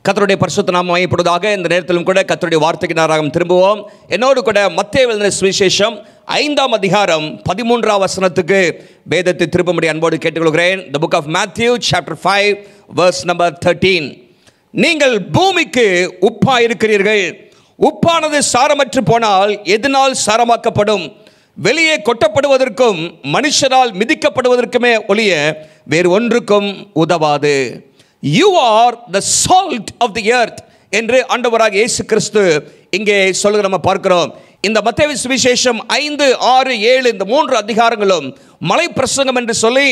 கர்த்தருடைய பரிசுத்த நாமம் மகிமைப்படுவதாக. இந்த நேரத்திலும் கூட கர்த்தருடைய வார்த்தைக்கு நேராக திரும்புவோம். என்னோடு கூட மத்தேயு எழுதின சுவிசேஷம் 5ஆம் அதிகாரம் 13ஆம் வசனத்துக்கு வேதத்தை திருப்பும்படி அன்போடு கேட்டுக்கொள்கிறேன். The book of Matthew chapter 5 verse number 13. நீங்கள் பூமிக்கு உப்பாய் இருக்கிறீர்கள். உப்பானது சாரமற்று போனால் எதனால் சாரமாக்கப்படும்? வெளியே கொட்டப்படுவதற்கும் மனுஷரால் மிதிக்கப்படுவதற்குமே ஒழிய வேறு ஒன்றுக்கும் உதவாது. You are the salt of the earth என்று ஆண்டவராக இயேசு கிறிஸ்து இங்கே சொல்லுகிற நம்ம பார்க்கிறோம். இந்த மத்தேயு சுவிசேஷம் 5, 6, 7 இந்த 3 அதிகாரங்களும் மலை பிரசங்கம் என்று சொல்லி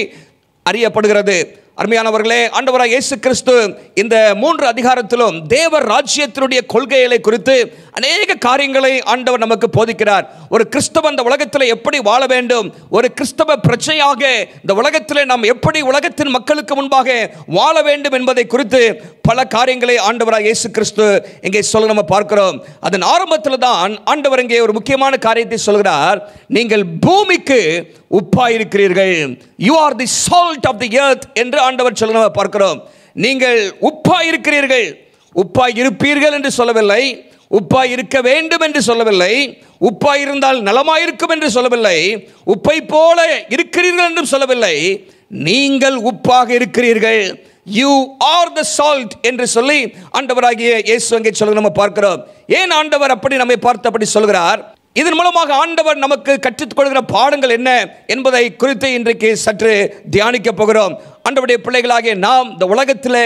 அறியப்படுகிறது. அருமையானவர்களே, ஆண்டவராக இயேசு கிறிஸ்து இந்த 3 அதிகாரத்திலும் தேவர் ராஜ்யத்தினுடைய கொள்கைகளை குறித்து அநேக காரியங்களை ஆண்டவர் நமக்கு போதிக்கிறார். ஒரு கிறிஸ்தவன் இந்த உலகத்தில் எப்படி வாழ வேண்டும், ஒரு கிறிஸ்தவ பிரஜையாக இந்த உலகத்தில் நாம் எப்படி உலகத்தின் மக்களுக்கு முன்பாக வாழ வேண்டும் என்பதை குறித்து பல காரியங்களை ஆண்டவராக இயேசு கிறிஸ்து இங்கே சொல்ல நம்ம பார்க்கிறோம். அதன் ஆரம்பத்தில் தான் ஆண்டவர் இங்கே ஒரு முக்கியமான காரியத்தை சொல்கிறார். நீங்கள் பூமிக்கு உப்பாயிருக்கிறீர்கள். You are the salt of the earth என்று ஆண்டவர் சொல்ல நம்ம பார்க்கிறோம். நீங்கள் உப்பாயிருக்கிறீர்கள். உப்பாய் இருப்பீர்கள் என்று சொல்லவில்லை, உப்பாய் இருக்க வேண்டும் என்று சொல்லவில்லை, உப்பாய் இருந்தால் நலமாயிருக்கும் என்று சொல்லவில்லை, உப்பை போல இருக்கிறீர்கள் என்றும் சொல்லவில்லை. நீங்கள் உப்பாக இருக்கிறீர்கள். You are the salt என்று சொல்லி ஆண்டவராகிய இயேசு அங்கே சொல்ல நம்ம பார்க்கிறோம். ஏன் ஆண்டவர் அப்படி நம்மை பார்த்து அப்படி சொல்கிறார்? இதன் மூலமாக ஆண்டவர் நமக்கு கற்றுக் கொடுக்கிற பாடங்கள் என்ன என்பதை குறித்து இன்றைக்கு சற்று தியானிக்க போகிறோம். ஆண்டவருடைய பிள்ளைகளாகிய நாம் இந்த உலகத்திலே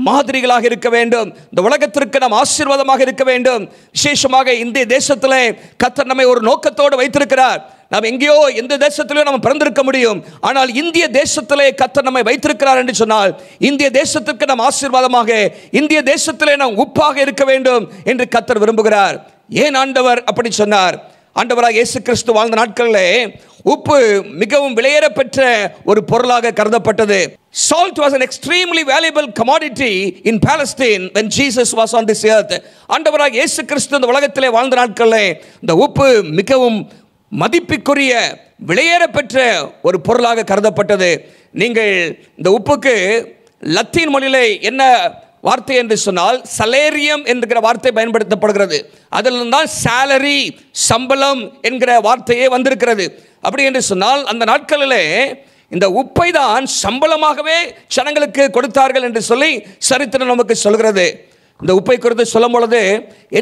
மாதிரிகளாக இருக்க வேண்டும். இந்த உலகத்திற்கு நாம் ஆசீர்வாதமாக இருக்க வேண்டும். விசேஷமாக இந்திய தேசத்திலே கர்த்தர் நம்மை ஒரு நோக்கத்தோடு வைத்திருக்கிறார். நாம் எங்கேயோ எந்த தேசத்திலேயோ நம்ம பிறந்திருக்க முடியும், ஆனால் இந்திய தேசத்திலே கர்த்தர் நம்மை வைத்திருக்கிறார் என்று சொன்னால் இந்திய தேசத்திற்கு நாம் ஆசீர்வாதமாக, இந்திய தேசத்திலே நாம் உப்பாக இருக்க வேண்டும் என்று கர்த்தர் விரும்புகிறார். ஏன் ஆண்டவர் அப்படி சொன்னார்? ஆண்டவராக இயேசு கிறிஸ்து வாழ்ந்த நாட்களிலே உப்பு மிகவும் விலையேற பெற்ற ஒரு பொருளாக கருதப்பட்டது. Salt was an extremely valuable commodity in Palestine when Jesus was on this earth. ஆண்டவராக இயேசு கிறிஸ்து இந்த உலகத்திலே வாழ்ந்த நாட்களிலே இந்த உப்பு மிகவும் மதிப்புக்குரிய விலையேற பெற்ற ஒரு பொருளாக கருதப்பட்டது. நீங்கள் இந்த உப்புக்கு லத்தீன் மொழியிலே என்ன வார்த்தை என்று சொன்னால் சலேரியம் என்கிற வார்த்தை பயன்படுத்தப்படுகிறது. அதில் தான் சாலரி, சம்பளம் என்கிற வார்த்தையே வந்திருக்கிறது. அப்படி என்று சொன்னால் அந்த நாட்களிலே இந்த உப்பை தான் சம்பளமாகவே ஜனங்களுக்கு கொடுத்தார்கள் என்று சொல்லி சரித்திரம் நமக்கு சொல்கிறது. இந்த உப்பை குறித்து சொல்லும் பொழுது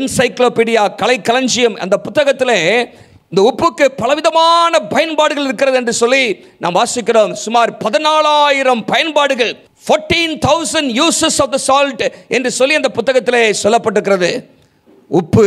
என்சைக்ளோபீடியா கலைக்களஞ்சியம் அந்த புத்தகத்திலே இந்த உப்புக்கு பலவிதமான பயன்பாடுகள் இருக்கிறது என்று சொல்லி நாம் வாசிக்கிறோம். சுமார் 14,000 பயன்பாடுகள், 14,000 uses of the salt என்று சொல்லி அந்த புத்தகத்திலே சொல்லப்பட்டிருக்கிறது. உப்பு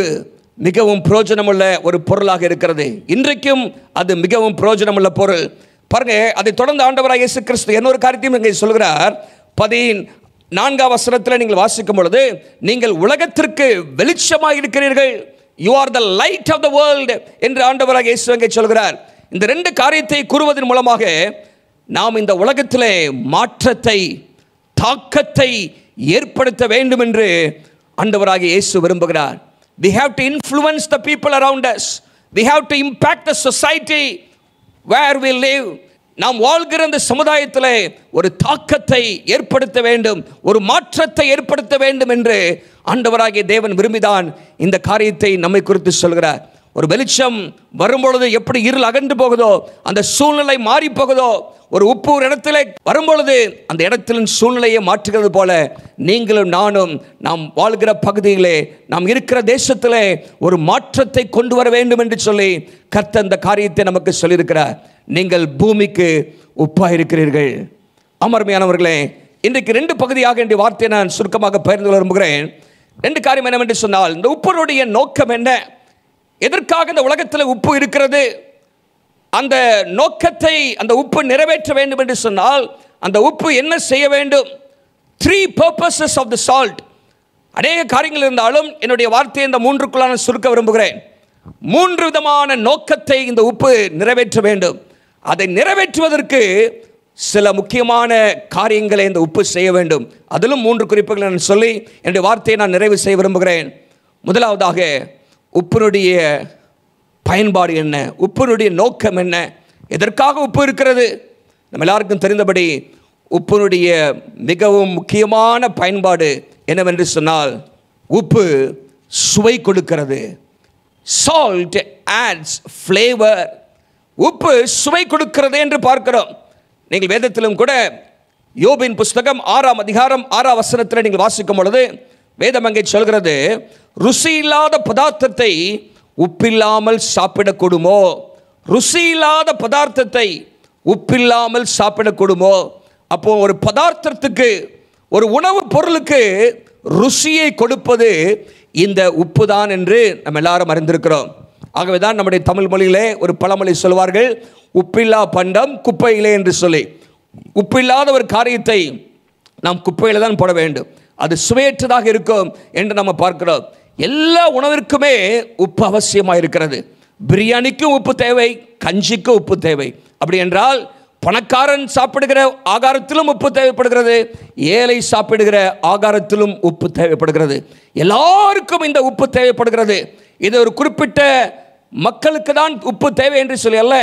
மிகவும் பிரயோஜனமுள்ள ஒரு பொருளாக இருக்கிறது. இன்றைக்கும் அது மிகவும் பிரயோஜனமுள்ள பொருள். பாருங்க, அதை தொடர்ந்து ஆண்டவராக இயேசு கிறிஸ்து இன்னொரு காரியத்தையும் இங்கே சொல்கிறார். 14ஆம் வசனத்தில் நீங்கள் வாசிக்கும் பொழுது, நீங்கள் உலகத்திற்கு வெளிச்சமாக இருக்கிறீர்கள். You are the light of the world என்று ஆண்டவராக இயேசு அங்கே சொல்கிறார். இந்த 2 காரியத்தை கூறுவதன் மூலமாக நாம் இந்த உலகத்திலே மாற்றத்தை, தாக்கத்தை ஏற்படுத்த வேண்டும் என்று ஆண்டவராக இயேசு விரும்புகிறார். We have to influence the people around us. We have to impact the society where we live. நாம் வாழ்கிற இந்த சமுதாயத்திலே ஒரு தாக்கத்தை ஏற்படுத்த வேண்டும், ஒரு மாற்றத்தை ஏற்படுத்த வேண்டும் என்று ஆண்டவராகிய தேவன் விரும்பிதான் இந்த காரியத்தை நம்மை குறித்து சொல்கிறார். ஒரு வெளிச்சம் வரும்பொழுது எப்படி இருள் அகன்று போகுதோ, அந்த சூழ்நிலை மாறி போகுதோ, ஒரு உப்பு ஒரு இடத்துல வரும்பொழுது அந்த இடத்தின் சூழ்நிலையை மாற்றுகிறது போல நீங்களும் நானும் நாம் வாழ்கிற பகுதியிலே, நாம் இருக்கிற தேசத்திலே ஒரு மாற்றத்தை கொண்டு வர வேண்டும் என்று சொல்லி கர்த்தர் இந்த காரியத்தை நமக்கு சொல்லியிருக்கிறார். நீங்கள் பூமிக்கு உப்பாக இருக்கிறீர்கள். அமர்மையானவர்களே, இன்றைக்கு 2 பகுதியாக இந்த வார்த்தையை நான் சுருக்கமாக பகிர்ந்து விரும்புகிறேன். 2 காரியம் என்னவென்று சொன்னால், இந்த உப்பினுடைய நோக்கம் என்ன, எதற்காக இந்த உலகத்தில் உப்பு இருக்கிறது, அந்த நோக்கத்தை அந்த உப்பு நிறைவேற்ற வேண்டும் என்று சொன்னால் அந்த உப்பு என்ன செய்ய வேண்டும். 3 purposes of the salt. அநேக காரியங்கள் இருந்தாலும் என்னுடைய வார்த்தையை இந்த 3க்குள்ளாக நான் சுருக்க விரும்புகிறேன். 3 விதமான நோக்கத்தை இந்த உப்பு நிறைவேற்ற வேண்டும். அதை நிறைவேற்றுவதற்கு சில முக்கியமான காரியங்களை இந்த உப்பு செய்ய வேண்டும். அதிலும் 3 குறிப்புகளை நான் சொல்லி என்னுடைய வார்த்தையை நான் நிறைவு செய்ய விரும்புகிறேன். முதலாவதாக, உப்பினுடைய பயன்பாடு என்ன, உப்பினுடைய நோக்கம் என்ன, எதற்காக உப்பு இருக்கிறது? நம்ம எல்லாருக்கும் தெரிந்தபடி உப்பினுடைய மிகவும் முக்கியமான பயன்பாடு என்னவென்று சொன்னால் உப்பு சுவை கொடுக்கிறது. Salt adds flavor. உப்பு சுவை கொடுக்கிறது என்று பார்க்கிறோம். நீங்கள் வேதத்திலும் கூட யோபின் புஸ்தகம் 6ஆம் அதிகாரம் 6ஆம் வசனத்தில் நீங்கள் வாசிக்கும் பொழுது வேதம் அங்கே சொல்கிறது, ருசி இல்லாத பதார்த்தத்தை உப்பில்லாமல் சாப்பிடக்கூடுமோ? ருசி இல்லாத பதார்த்தத்தை உப்பில்லாமல் சாப்பிடக்கூடுமோ? அப்போ ஒரு பதார்த்தத்துக்கு, ஒரு உணவுப் பொருளுக்கு ருசியை கொடுப்பது இந்த உப்பு தான் என்று நம்ம எல்லாரும் அறிந்திருக்கிறோம். ஆகவே தான் நம்முடைய தமிழ் மொழியிலே ஒரு பழமொழி சொல்வார்கள், உப்பில்லா பண்டம் குப்பையிலே என்று சொல்லி. உப்பில்லாத ஒரு காரியத்தை நாம் குப்பையில் தான் போட வேண்டும், அது சுவையற்றதாக இருக்கும் என்று நம்ம பார்க்கிறோம். எல்லா உணவிற்குமே உப்பு அவசியமாக இருக்கிறது. பிரியாணிக்கும் உப்பு தேவை, கஞ்சிக்கும் உப்பு தேவை. அப்படி என்றால் பணக்காரன் சாப்பிடுகிற ஆகாரத்திலும் உப்பு தேவைப்படுகிறது, ஏழை சாப்பிடுகிற ஆகாரத்திலும் உப்பு தேவைப்படுகிறது. எல்லாருக்கும் இந்த உப்பு தேவைப்படுகிறது. இது ஒரு குறிப்பிட்ட மக்களுக்கு தான் உப்பு தேவை என்று சொல்லி அல்ல,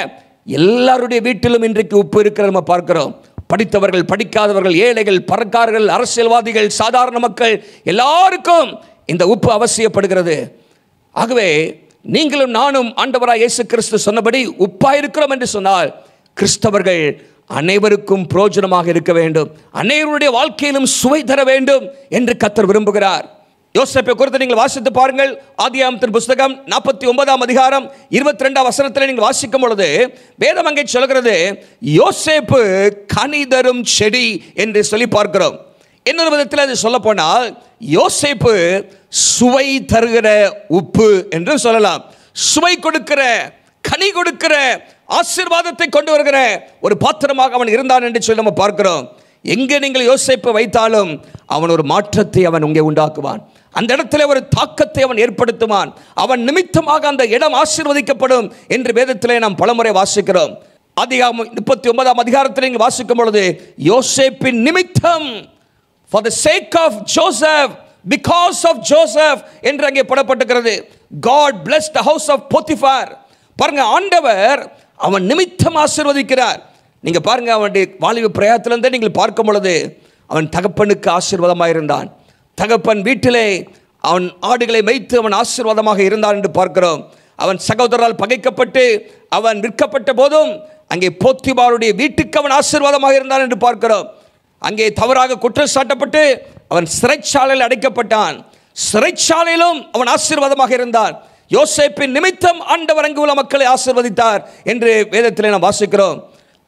எல்லாருடைய வீட்டிலும் இன்றைக்கு உப்பு இருக்கிற நம்ம பார்க்கிறோம். படித்தவர்கள், படிக்காதவர்கள், ஏழைகள், பணக்காரர்கள், அரசியல்வாதிகள், சாதாரண மக்கள் எல்லாருக்கும் இந்த உப்பு அவசியப்படுகிறது. ஆகவே நீங்களும் நானும் ஆண்டவராய் இயேசு கிறிஸ்து சொன்னபடி உப்பாய் இருக்கிறோம் என்று சொன்னால் கிறிஸ்தவர்கள் அனைவருக்கும் பிரயோஜனமாக இருக்க வேண்டும், அனைவருடைய வாழ்க்கையிலும் சுவை தர வேண்டும் என்று கர்த்தர் விரும்புகிறார். யோசேப்பை குறித்து நீங்கள் வாசித்து பாருங்கள். ஆதியாகமத்தின் புஸ்தகம் 49ஆம் அதிகாரம் 22ஆம் வசனத்தில் நீங்கள் வாசிக்கும் பொழுது வேதம் அங்கே சொல்கிறது, யோசேப்பு கனி தரும் செடி என்று சொல்லி பார்க்கிறோம். இன்னொரு விதத்தில் அது சொல்ல போனால் யோசேப்பு சுவை தருகிற உப்பு என்று சொல்லலாம். சுவை கொடுக்கிற, கனி கொடுக்கிற, ஆசீர்வாதத்தை கொண்டு வருகிற ஒரு பாத்திரமாக அவன் இருந்தான் என்று சொல்லி நம்ம பார்க்கிறோம். எங்கே நீங்கள் யோசேப்பை வைத்தாலும் அவன் ஒரு மாற்றத்தை அவன் இங்கே உண்டாக்குவான். அந்த இடத்துல ஒரு தாக்கத்தை அவன் ஏற்படுத்துவான். அவன் நிமித்தமாக அந்த இடம் ஆசீர்வதிக்கப்படும் என்று வேதத்திலே நாம் பலமுறை வாசிக்கிறோம். ஆதியாகமம் 39ஆம் அதிகாரத்தில் நீங்கள் வாசிக்கும் பொழுது யோசேப்பின் நிமித்தம், for the sake of Joseph, because of Joseph என்று அங்கே போடப்பட்டிருக்கிறது. God blessed the house of Potiphar. பாருங்க, ஆண்டவர் அவன் நிமித்தம் ஆசீர்வதிக்கிறார். நீங்க பாருங்க, அவனுடைய வாலிப பிரயாத்திலிருந்தே நீங்கள் பார்க்கும் பொழுது அவன் தகப்பனுக்கு ஆசீர்வாதமாக இருந்தான். தகப்பன் வீட்டிலே அவன் ஆடுகளை மேய்த்து அவன் ஆசீர்வாதமாக இருந்தான் என்று பார்க்கிறோம். அவன் சகோதரரால் பகைக்கப்பட்டு அவன் விற்கப்பட்ட போதும் அங்கே போத்திபாருடைய வீட்டுக்கு அவன் ஆசீர்வாதமாக இருந்தான் என்று பார்க்கிறோம். அங்கே தவறாக குற்றம் சாட்டப்பட்டு அவன் சிறைச்சாலையில் அடைக்கப்பட்டான். சிறைச்சாலையிலும் அவன் ஆசீர்வாதமாக இருந்தான். யோசேப்பின் நிமித்தம் ஆண்டவர் அங்கு உள்ள மக்களை ஆசீர்வதித்தார் என்று வேதத்திலே நாம் வாசிக்கிறோம்.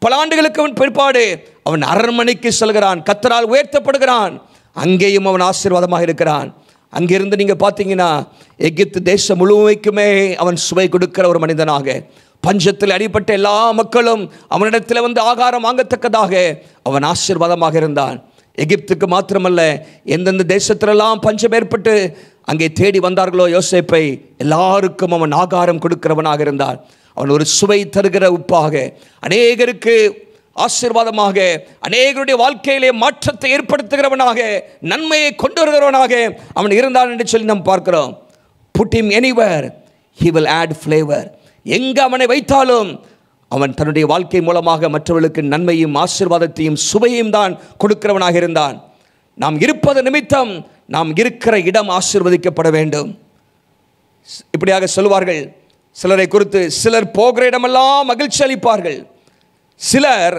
பல ஆண்டுகளுக்கு பிற்பாடு அவன் அரண்மனைக்கு செல்கிறான், கர்த்தரால் உயர்த்தப்படுகிறான். அங்கேயும் அவன் ஆசீர்வாதமாக இருக்கிறான். அங்கிருந்து நீங்கள் பார்த்தீங்கன்னா எகிப்து தேசம் முழுமைக்குமே அவன் சுவை கொடுக்கிற ஒரு மனிதனாக, பஞ்சத்தில் அடிப்பட்ட எல்லா மக்களும் அவனிடத்தில் வந்து ஆகாரம் வாங்கத்தக்கதாக அவன் ஆசீர்வாதமாக இருந்தான். எகிப்துக்கு மாத்திரமல்ல, எந்தெந்த தேசத்திலெல்லாம் பஞ்சம் ஏற்பட்டு அங்கே தேடி வந்தார்களோ யோசேப்பை, எல்லாருக்கும் அவன் ஆகாரம் கொடுக்கிறவனாக இருந்தான். அவன் ஒரு சுவை தருகிற உப்பாக, அநேகருக்கு ஆசீர்வாதமாக, அநேகருடைய வாழ்க்கையிலே மாற்றத்தை ஏற்படுத்துகிறவனாக, நன்மையை கொண்டு வருகிறவனாக அவன் இருந்தான் என்று சொல்லி நாம் பார்க்கிறோம். Put him anywhere, he will add flavor. எங்கே அவனை வைத்தாலும் அவன் தன்னுடைய வாழ்க்கை மூலமாக மற்றவர்களுக்கு நன்மையும் ஆசீர்வாதத்தையும் சுவையும் தான் கொடுக்கிறவனாக இருந்தான். நாம் இருப்பது நிமித்தம் நாம் இருக்கிற இடம் ஆசீர்வதிக்கப்பட வேண்டும். இப்படியாக சொல்வார்கள் சிலரை குறித்து, சிலர் போகிற இடமெல்லாம் மகிழ்ச்சி அளிப்பார்கள், சிலர்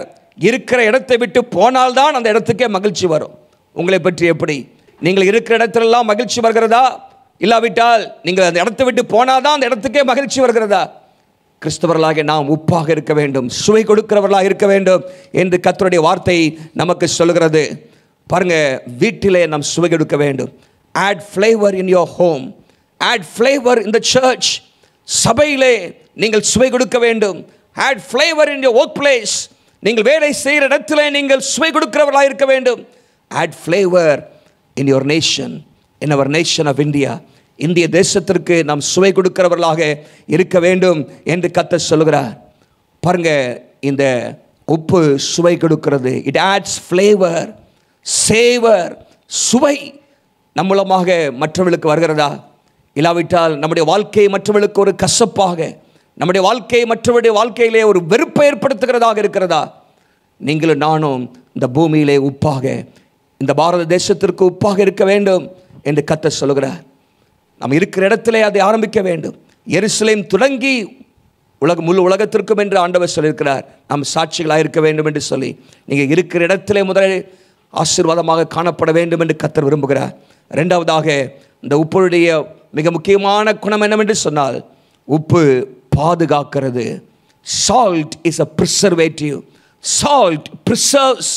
இருக்கிற இடத்தை விட்டு போனால்தான் அந்த இடத்துக்கே மகிழ்ச்சி வரும். உங்களை பற்றி எப்படி? நீங்கள் இருக்கிற இடத்திலெல்லாம் மகிழ்ச்சி வருகிறதா? இல்லாவிட்டால் நீங்கள் அந்த இடத்தை விட்டு போனால்தான் அந்த இடத்துக்கே மகிழ்ச்சி வருகிறதா? கிறிஸ்தவர்களாக நாம் உப்பாக இருக்க வேண்டும், சுவை கொடுக்கிறவர்களாக இருக்க வேண்டும் என்று கர்த்தருடைய வார்த்தை நமக்கு சொல்கிறது. பாருங்க, வீட்டிலே நாம் சுவை கொடுக்க வேண்டும். add flavor in your home, add flavor in the church. சபையிலே நீங்கள் சுவை கொடுக்க வேண்டும். add flavor in your workplace. நீங்கள் வேலை செய்கிற இடத்திலே நீங்கள் சுவை கொடுக்கிறவர்களாக இருக்க வேண்டும். add flavor in your nation, in our nation of India. இந்திய தேசத்திற்கு நாம் சுவை கொடுக்கிறவர்களாக இருக்க வேண்டும் என்று கர்த்தர் சொல்கிறார். பாருங்க, இந்த உப்பு சுவை கொடுக்கிறது. It adds flavor, savor. சுவை நம் மூலமாக மற்றவர்களுக்கு வருகிறதா? இல்லாவிட்டால் நம்முடைய வாழ்க்கை மற்றவர்களுக்கு ஒரு கசப்பாக, நம்முடைய வாழ்க்கை மற்றவருடைய வாழ்க்கையிலே ஒரு வெறுப்பை ஏற்படுத்துகிறதாக இருக்கிறதா? நீங்களும் நானும் இந்த பூமியிலே உப்பாக, இந்த பாரத தேசத்திற்கு உப்பாக இருக்க வேண்டும் என்று கர்த்தர் சொல்கிறார். நாம் இருக்கிற இடத்திலே அதை ஆரம்பிக்க வேண்டும். எருசலேம் தொடங்கி முழு உலகத்திற்கும் என்று ஆண்டவர் சொல்லியிருக்கிறார். நாம் சாட்சிகளாக இருக்க வேண்டும் என்று சொல்லி நீங்கள் இருக்கிற இடத்திலே முதலில் ஆசீர்வாதமாக காணப்பட வேண்டும் என்று கர்த்தர் விரும்புகிறார். இரண்டாவதாக, இந்த உப்புடைய மிக முக்கியமான குணம் என்னவென்று சொன்னால், உப்பு பாதுகாக்கிறது. Salt is a preservative. Salt preserves.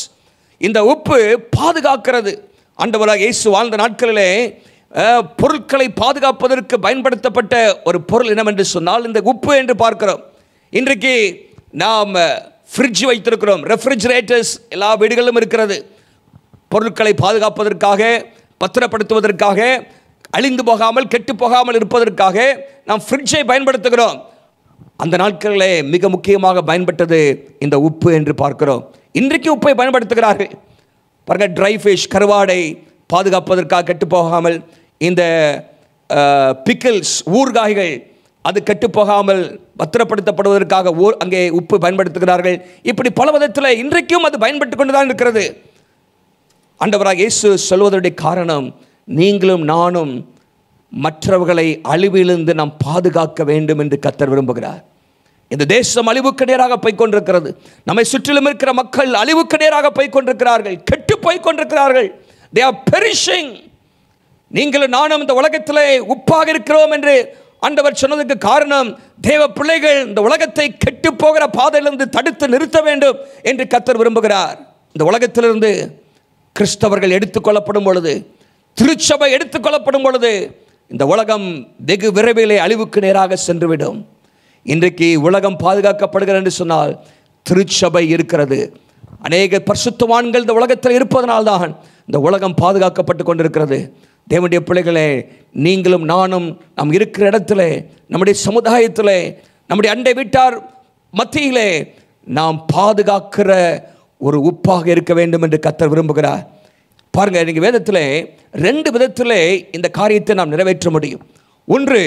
இந்த உப்பு பாதுகாக்கிறது. ஆண்டவராகிய இயேசு வாழ்ந்த நாட்களிலே பொருட்களை பாதுகாப்பதற்கு பயன்படுத்தப்பட்ட ஒரு பொருள் என்னவென்று சொன்னால் இந்த உப்பு என்று பார்க்கிறோம். இன்றைக்கு நாம் ஃப்ரிட்ஜ் வைத்திருக்கிறோம், ரெஃப்ரிஜரேட்டர்ஸ் எல்லா வீடுகளிலும் இருக்கிறது. பொருட்களை பாதுகாப்பதற்காக, பத்திரப்படுத்துவதற்காக, அழிந்து போகாமல் கெட்டு போகாமல் இருப்பதற்காக நாம் ஃப்ரிட்ஜை பயன்படுத்துகிறோம். அந்த நாட்களிலே மிக முக்கியமாக பயன்பட்டது இந்த உப்பு என்று பார்க்கிறோம். இன்றைக்கு உப்பை பயன்படுத்துகிறார்கள். பாருங்க, ட்ரை ஃபிஷ், கருவாடை பாதுகாப்பதற்காக கெட்டு போகாமல், இந்த பிக்கிள்ஸ், ஊறுகாய்கள் அது கெட்டு போகாமல் பத்திரப்படுத்தப்படுவதற்காக அங்கே உப்பு பயன்படுத்துகிறார்கள். இப்படி பல விதத்தில் இன்றைக்கும் அது பயன்பட்டு கொண்டு தான் இருக்கிறது. ஆண்டவராகிய இயேசு சொல்வதனுடைய காரணம், நீங்களும் நானும் மற்றவர்களை அழிவிலிருந்து நாம் பாதுகாக்க வேண்டும் என்று கர்த்தர் விரும்புகிறார். இந்த தேசம் அழிவுக்கு நேராக போய்கொண்டிருக்கிறது. நம்மை சுற்றிலும் இருக்கிற மக்கள் அழிவுக்கு நேராக போய்கொண்டிருக்கிறார்கள், கெட்டு போய்கொண்டிருக்கிறார்கள். They are perishing. நீங்களும் நானும் இந்த உலகத்திலே உப்பாக இருக்கிறோம் என்று ஆண்டவர் சொன்னதுக்கு காரணம், தேவ பிள்ளைகள் இந்த உலகத்தை கெட்டு போகிற பாதையிலிருந்து தடுத்து நிறுத்த வேண்டும் என்று கர்த்தர் விரும்புகிறார். இந்த உலகத்திலிருந்து கிறிஸ்தவர்கள் எடுத்துக்கொள்ளப்படும் பொழுது, திருச்சபை எடுத்துக்கொள்ளப்படும் பொழுது, இந்த உலகம் வெகு விரைவிலே அழிவுக்கு நேராக சென்றுவிடும். இன்றைக்கு உலகம் பாதுகாக்கப்படுகிறது என்று சொன்னால் திருச்சபை இருக்கிறது. அநேக பரிசுத்தவான்கள் இந்த உலகத்தில் இருப்பதனால்தான் இந்த உலகம் பாதுகாக்கப்பட்டு கொண்டிருக்கிறது. தேவனுடைய பிள்ளைகளே, நீங்களும் நானும் நாம் இருக்கிற இடத்துல, நம்முடைய சமுதாயத்தில், நம்முடைய அண்டை வீட்டார் மத்தியிலே நாம் பாதுகாக்கிற ஒரு உப்பாக இருக்க வேண்டும் என்று கர்த்தர் விரும்புகிறார். பாருங்கள், நீங்கள் வேதத்தில் 2 விதத்தில் இந்த காரியத்தை நாம் நிறைவேற்ற முடியும். ஒன்று,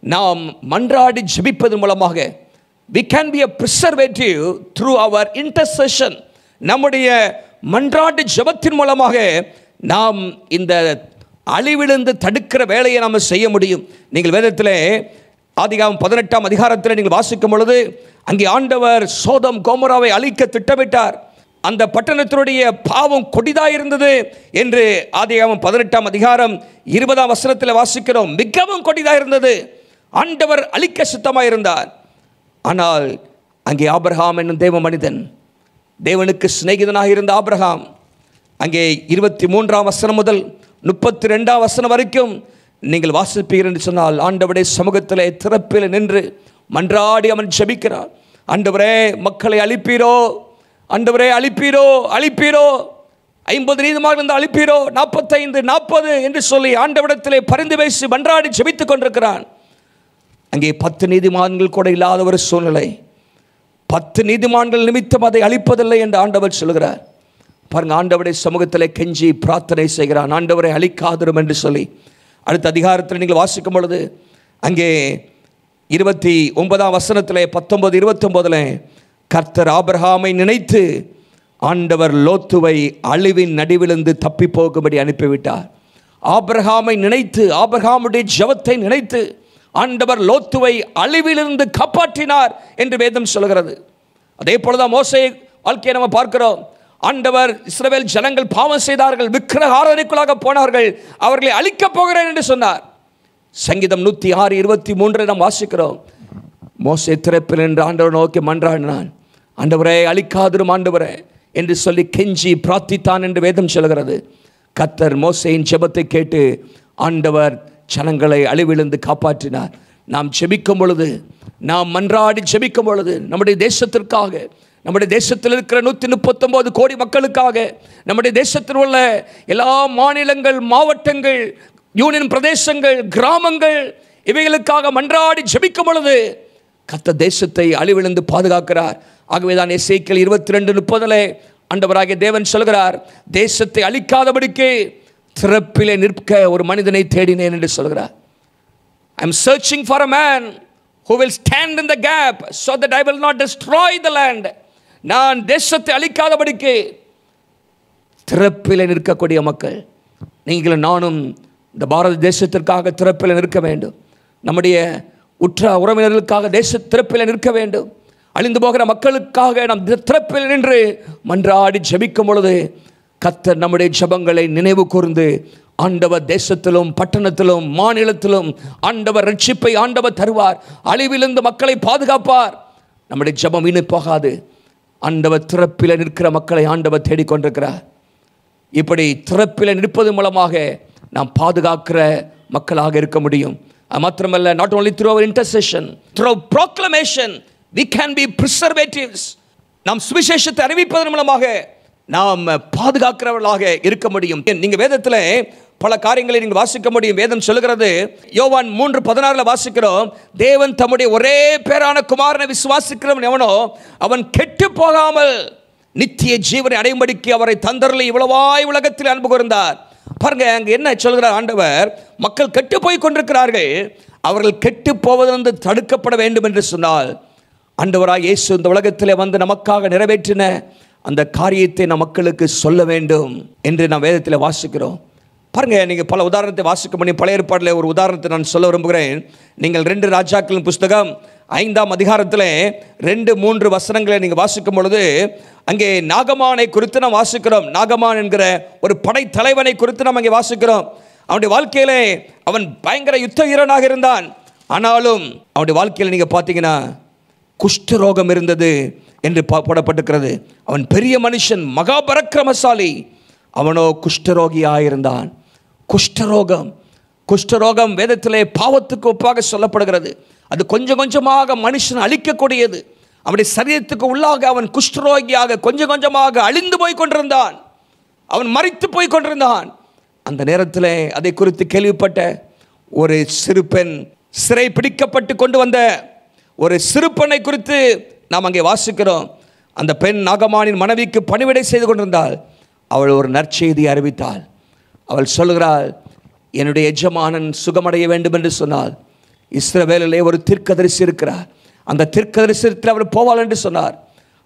நாம் மன்றாடி ஜெபிப்பதன் மூலமாக. we can be a preservative through our intercession. நம்முடைய மன்றாடி ஜெபத்தின் மூலமாக நாம் இந்த அழிவிலிருந்து தடுக்கிற வேலையை நாம் செய்ய முடியும். நீங்கள் வேதத்தில் ஆதிகாமம் 18ஆம் அதிகாரத்தில் நீங்கள் வாசிக்கும் பொழுது, அங்கே ஆண்டவர் சோதம் கோமோராவை அழிக்க திட்டமிட்டார். அந்த பட்டணத்தினுடைய பாவம் கொடிதாக இருந்தது என்று ஆதிகாமம் 18ஆம் அதிகாரம் 20ஆம் வசனத்தில் வாசிக்கிறோம். மிகவும் கொடிதாக இருந்தது. ஆண்டவர் அழிக்க சித்தமாக இருந்தார். ஆனால் அங்கே ஆபிரகாம் என்னும் தேவ மனிதன், தேவனுக்கு சிநேகிதனாக இருந்த ஆபிரகாம், அங்கே 23ஆம் வசனம் முதல் 32ஆம் வசனம் வரைக்கும் நீங்கள் வாசிப்பீர்கள் என்று சொன்னால், ஆண்டவருடைய சமூகத்திலே திறப்பில் நின்று மன்றாடி அவன் ஜெபிக்கிறார். ஆண்டவரே, மக்களை அழிப்பீரோ, ஆண்டவரே அழிப்பீரோ, அழிப்பீரோ, 50 நீதிமான்கள் இருந்து அழிப்பீரோ, 45 40 என்று சொல்லி ஆண்டவரிடத்திலே பரிந்து பேசி மன்றாடி ஜெபித்துக் கொண்டிருக்கிறான். அங்கே 10 நீதிமான்கள் கூட இல்லாத ஒரு சூழ்நிலை. 10 நீதிமான்கள் நிமித்தம் அதை அழிப்பதில்லை என்று ஆண்டவர் சொல்கிறார். பாருங்க, ஆண்டவருடைய சமூகத்தில் கெஞ்சி பிரார்த்தனை செய்கிறான், ஆண்டவரை அழிக்காதிரும் என்று சொல்லி. அடுத்த அதிகாரத்தில் நீங்கள் வாசிக்கும் பொழுது, அங்கே 29ஆம் வசனத்தில் 19 29 கர்த்தர் ஆபிரகாமை நினைத்து ஆண்டவர் லோத்துவை அழிவின் நடுவிலிருந்து தப்பி போகும்படி அனுப்பிவிட்டார். ஆபிரகாமை நினைத்து, ஆபிரகாமுடைய ஜெபத்தை நினைத்து ஆண்டவர் லோத்துவை அழிவிலிருந்து காப்பாற்றினார் என்று வேதம் சொல்கிறது. அதே போலதான் மோசே வாழ்க்கையை நம்ம பார்க்கிறோம். ஆண்டவர், இஸ்ரவேல் ஜனங்கள் பாவம் செய்தார்கள், விக்கிரக ஆராதனைக்குள்ளாக போனார்கள், அவர்களை அழிக்கப் போகிறேன் என்று சொன்னார். சங்கீதம் 106:23 நாம் வாசிக்கிறோம். மோசே திறப்பில் என்று ஆண்டவர் நோக்கி மன்றாடினான், ஆண்டவரே அழிக்காதிரும் ஆண்டவரே என்று சொல்லி கெஞ்சி பிரார்த்தித்தான் என்று வேதம் சொல்கிறது. கர்த்தர் மோசேயின் ஜெபத்தை கேட்டு ஆண்டவர் ஜனங்களை அழிவிலிருந்து காப்பாற்றினார். நாம் ஜெபிக்கும் பொழுது, நாம் மன்றாடி ஜெபிக்கும் பொழுது, நம்முடைய தேசத்திற்காக, நம்முடைய தேசத்தில் இருக்கிற 139 கோடி மக்களுக்காக, நம்முடைய தேசத்தில் உள்ள எல்லா மாநிலங்கள், மாவட்டங்கள், யூனியன் பிரதேசங்கள், கிராமங்கள், இவைகளுக்காக மன்றாடி ஜெபிக்கும் பொழுது கர்த்தர் தேசத்தை அழிவிலிருந்து பாதுகாக்கிறார். ஆகவே தான் எசேக்கியேல் 22:30 ஆண்டவராகிய தேவன் சொல்கிறார், தேசத்தை அழிக்காதபடிக்கு திறப்பிலே நிற்க ஒரு மனிதனை தேடினேன் என்று சொல்கிறார். I am searching for a man who will stand in the gap so that I will not destroy the land. நான் தேசத்தை அழிக்காதபடிக்கு திறப்பில் நிற்கக்கூடிய மக்கள். நீங்களும் நானும் இந்த பாரத தேசத்திற்காக திறப்பில் நிற்க வேண்டும். நம்முடைய உற்ற உறவினர்களுக்காக திறப்பில் நிற்க வேண்டும். அழிந்து போகிற மக்களுக்காக நாம் திறப்பில் நின்று மன்றாடி ஜெபிக்கும் பொழுது கர்த்தர் நம்முடைய ஜெபங்களை நினைவு கூர்ந்து ஆண்டவர் தேசத்திலும் பட்டணத்திலும் மாநிலத்திலும் ஆண்டவர் ரட்சிப்பை ஆண்டவர் தருவார். அழிவிலிருந்து மக்களை பாதுகாப்பார். நம்முடைய ஜெபம் வீண் போகாது. ஆண்டவர் திறப்பில் நிற்கிற மக்களை ஆண்டவர் தேடிக்கொண்டிருக்கிறார். இப்படி திறப்பில் நிற்பது மூலமாக நாம் பாதுகாக்கிற மக்களாக இருக்க முடியும். அது மாத்திரமல்ல, not only through our intercession, through proclamation we can be preservatives. நாம் சுவிசேஷத்தை அறிவிப்பதன் மூலமாக நாம் பாதுகாக்கிறவர்களாக இருக்க முடியும். நீங்க வேதத்தில் பல காரியங்களை நீங்கள் வாசிக்க முடியும். வேதம் சொல்லுகிறது, யோவான் 3:16 வாசிக்கிறோம், தேவன் தம்முடைய ஒரே பேரான குமாரனை விசுவாசிக்கிறவன் எவனோ அவன் கெட்டு போகாமல் நித்திய ஜீவனை அடையும்படிக்கு அவரை தந்தருளி இவ்வளவாய் உலகத்தில் அன்பு கூர்ந்தார். பாருங்க, அங்க என்ன சொல்கிறார் ஆண்டவர்? மக்கள் கெட்டு போய் கொண்டிருக்கிறார்கள். அவர்கள் கெட்டு போவதிலிருந்து தடுக்கப்பட வேண்டும் என்று சொன்னால் ஆண்டவராய் இயேசு இந்த உலகத்தில் வந்து நமக்காக நிறைவேற்றின அந்த காரியத்தை நம் மக்களுக்கு சொல்ல வேண்டும் என்று நாம் வேதத்தில் வாசிக்கிறோம். பாருங்க, நீங்கள் பல உதாரணத்தை வாசிக்க முடியும். பழைய ஏற்பாட்டில் ஒரு உதாரணத்தை நான் சொல்ல விரும்புகிறேன். நீங்கள் 2 ராஜாக்களின் புஸ்தகம் 5ஆம் அதிகாரத்தில் 2-3 வசனங்களை நீங்கள் வாசிக்கும் பொழுது அங்கே நாகமானை குறித்து நாம் வாசிக்கிறோம். நாகமான் என்கிற ஒரு படைத்தலைவனை குறித்து நாம் அங்கே வாசிக்கிறோம். அவனுடைய வாழ்க்கையிலே அவன் பயங்கர யுத்த வீரனாக இருந்தான். ஆனாலும் அவனுடைய வாழ்க்கையில் நீங்கள் பார்த்தீங்கன்னா குஷ்டரோகம் இருந்தது என்று போடப்பட்டிருக்கிறது. அவன் பெரிய மனுஷன், மகாபரக்கிரமசாலி. அவனோ குஷ்டரோகியாக இருந்தான். குஷ்டரோகம் வேதத்திலே பாவத்துக்கு ஒப்பாக சொல்லப்படுகிறது. அது கொஞ்சம் கொஞ்சமாக மனுஷன் அழிக்கக்கூடியது. அவனுடைய சரீரத்துக்கு உள்ளாக அவன் குஷ்டரோகியாக கொஞ்சம் கொஞ்சமாக அழிந்து போய் கொண்டிருந்தான். அவன் மரித்து போய் கொண்டிருந்தான். அந்த நேரத்தில் அதை குறித்து கேள்விப்பட்ட ஒரு சிறு பெண், சிறை பிடிக்கப்பட்டு கொண்டு வந்த ஒரு சிறு பெண்ணை குறித்து நாம் அங்கே வாசிக்கிறோம். அந்த பெண் நாகமானின் மனைவிக்கு பணிவிடை செய்து கொண்டிருந்தாள். அவள் ஒரு நற்செய்தி அறிவித்தாள். அவள் சொல்கிறாள், என்னுடைய எஜமானன் சுகமடைய வேண்டும் என்று சொன்னாள். இஸ்ரவேலிலே ஒரு தீர்க்கதரிசி இருக்கிறார். அந்த தீர்க்கதரிசனத்தில் அவர் போவாள் என்று சொன்னார்.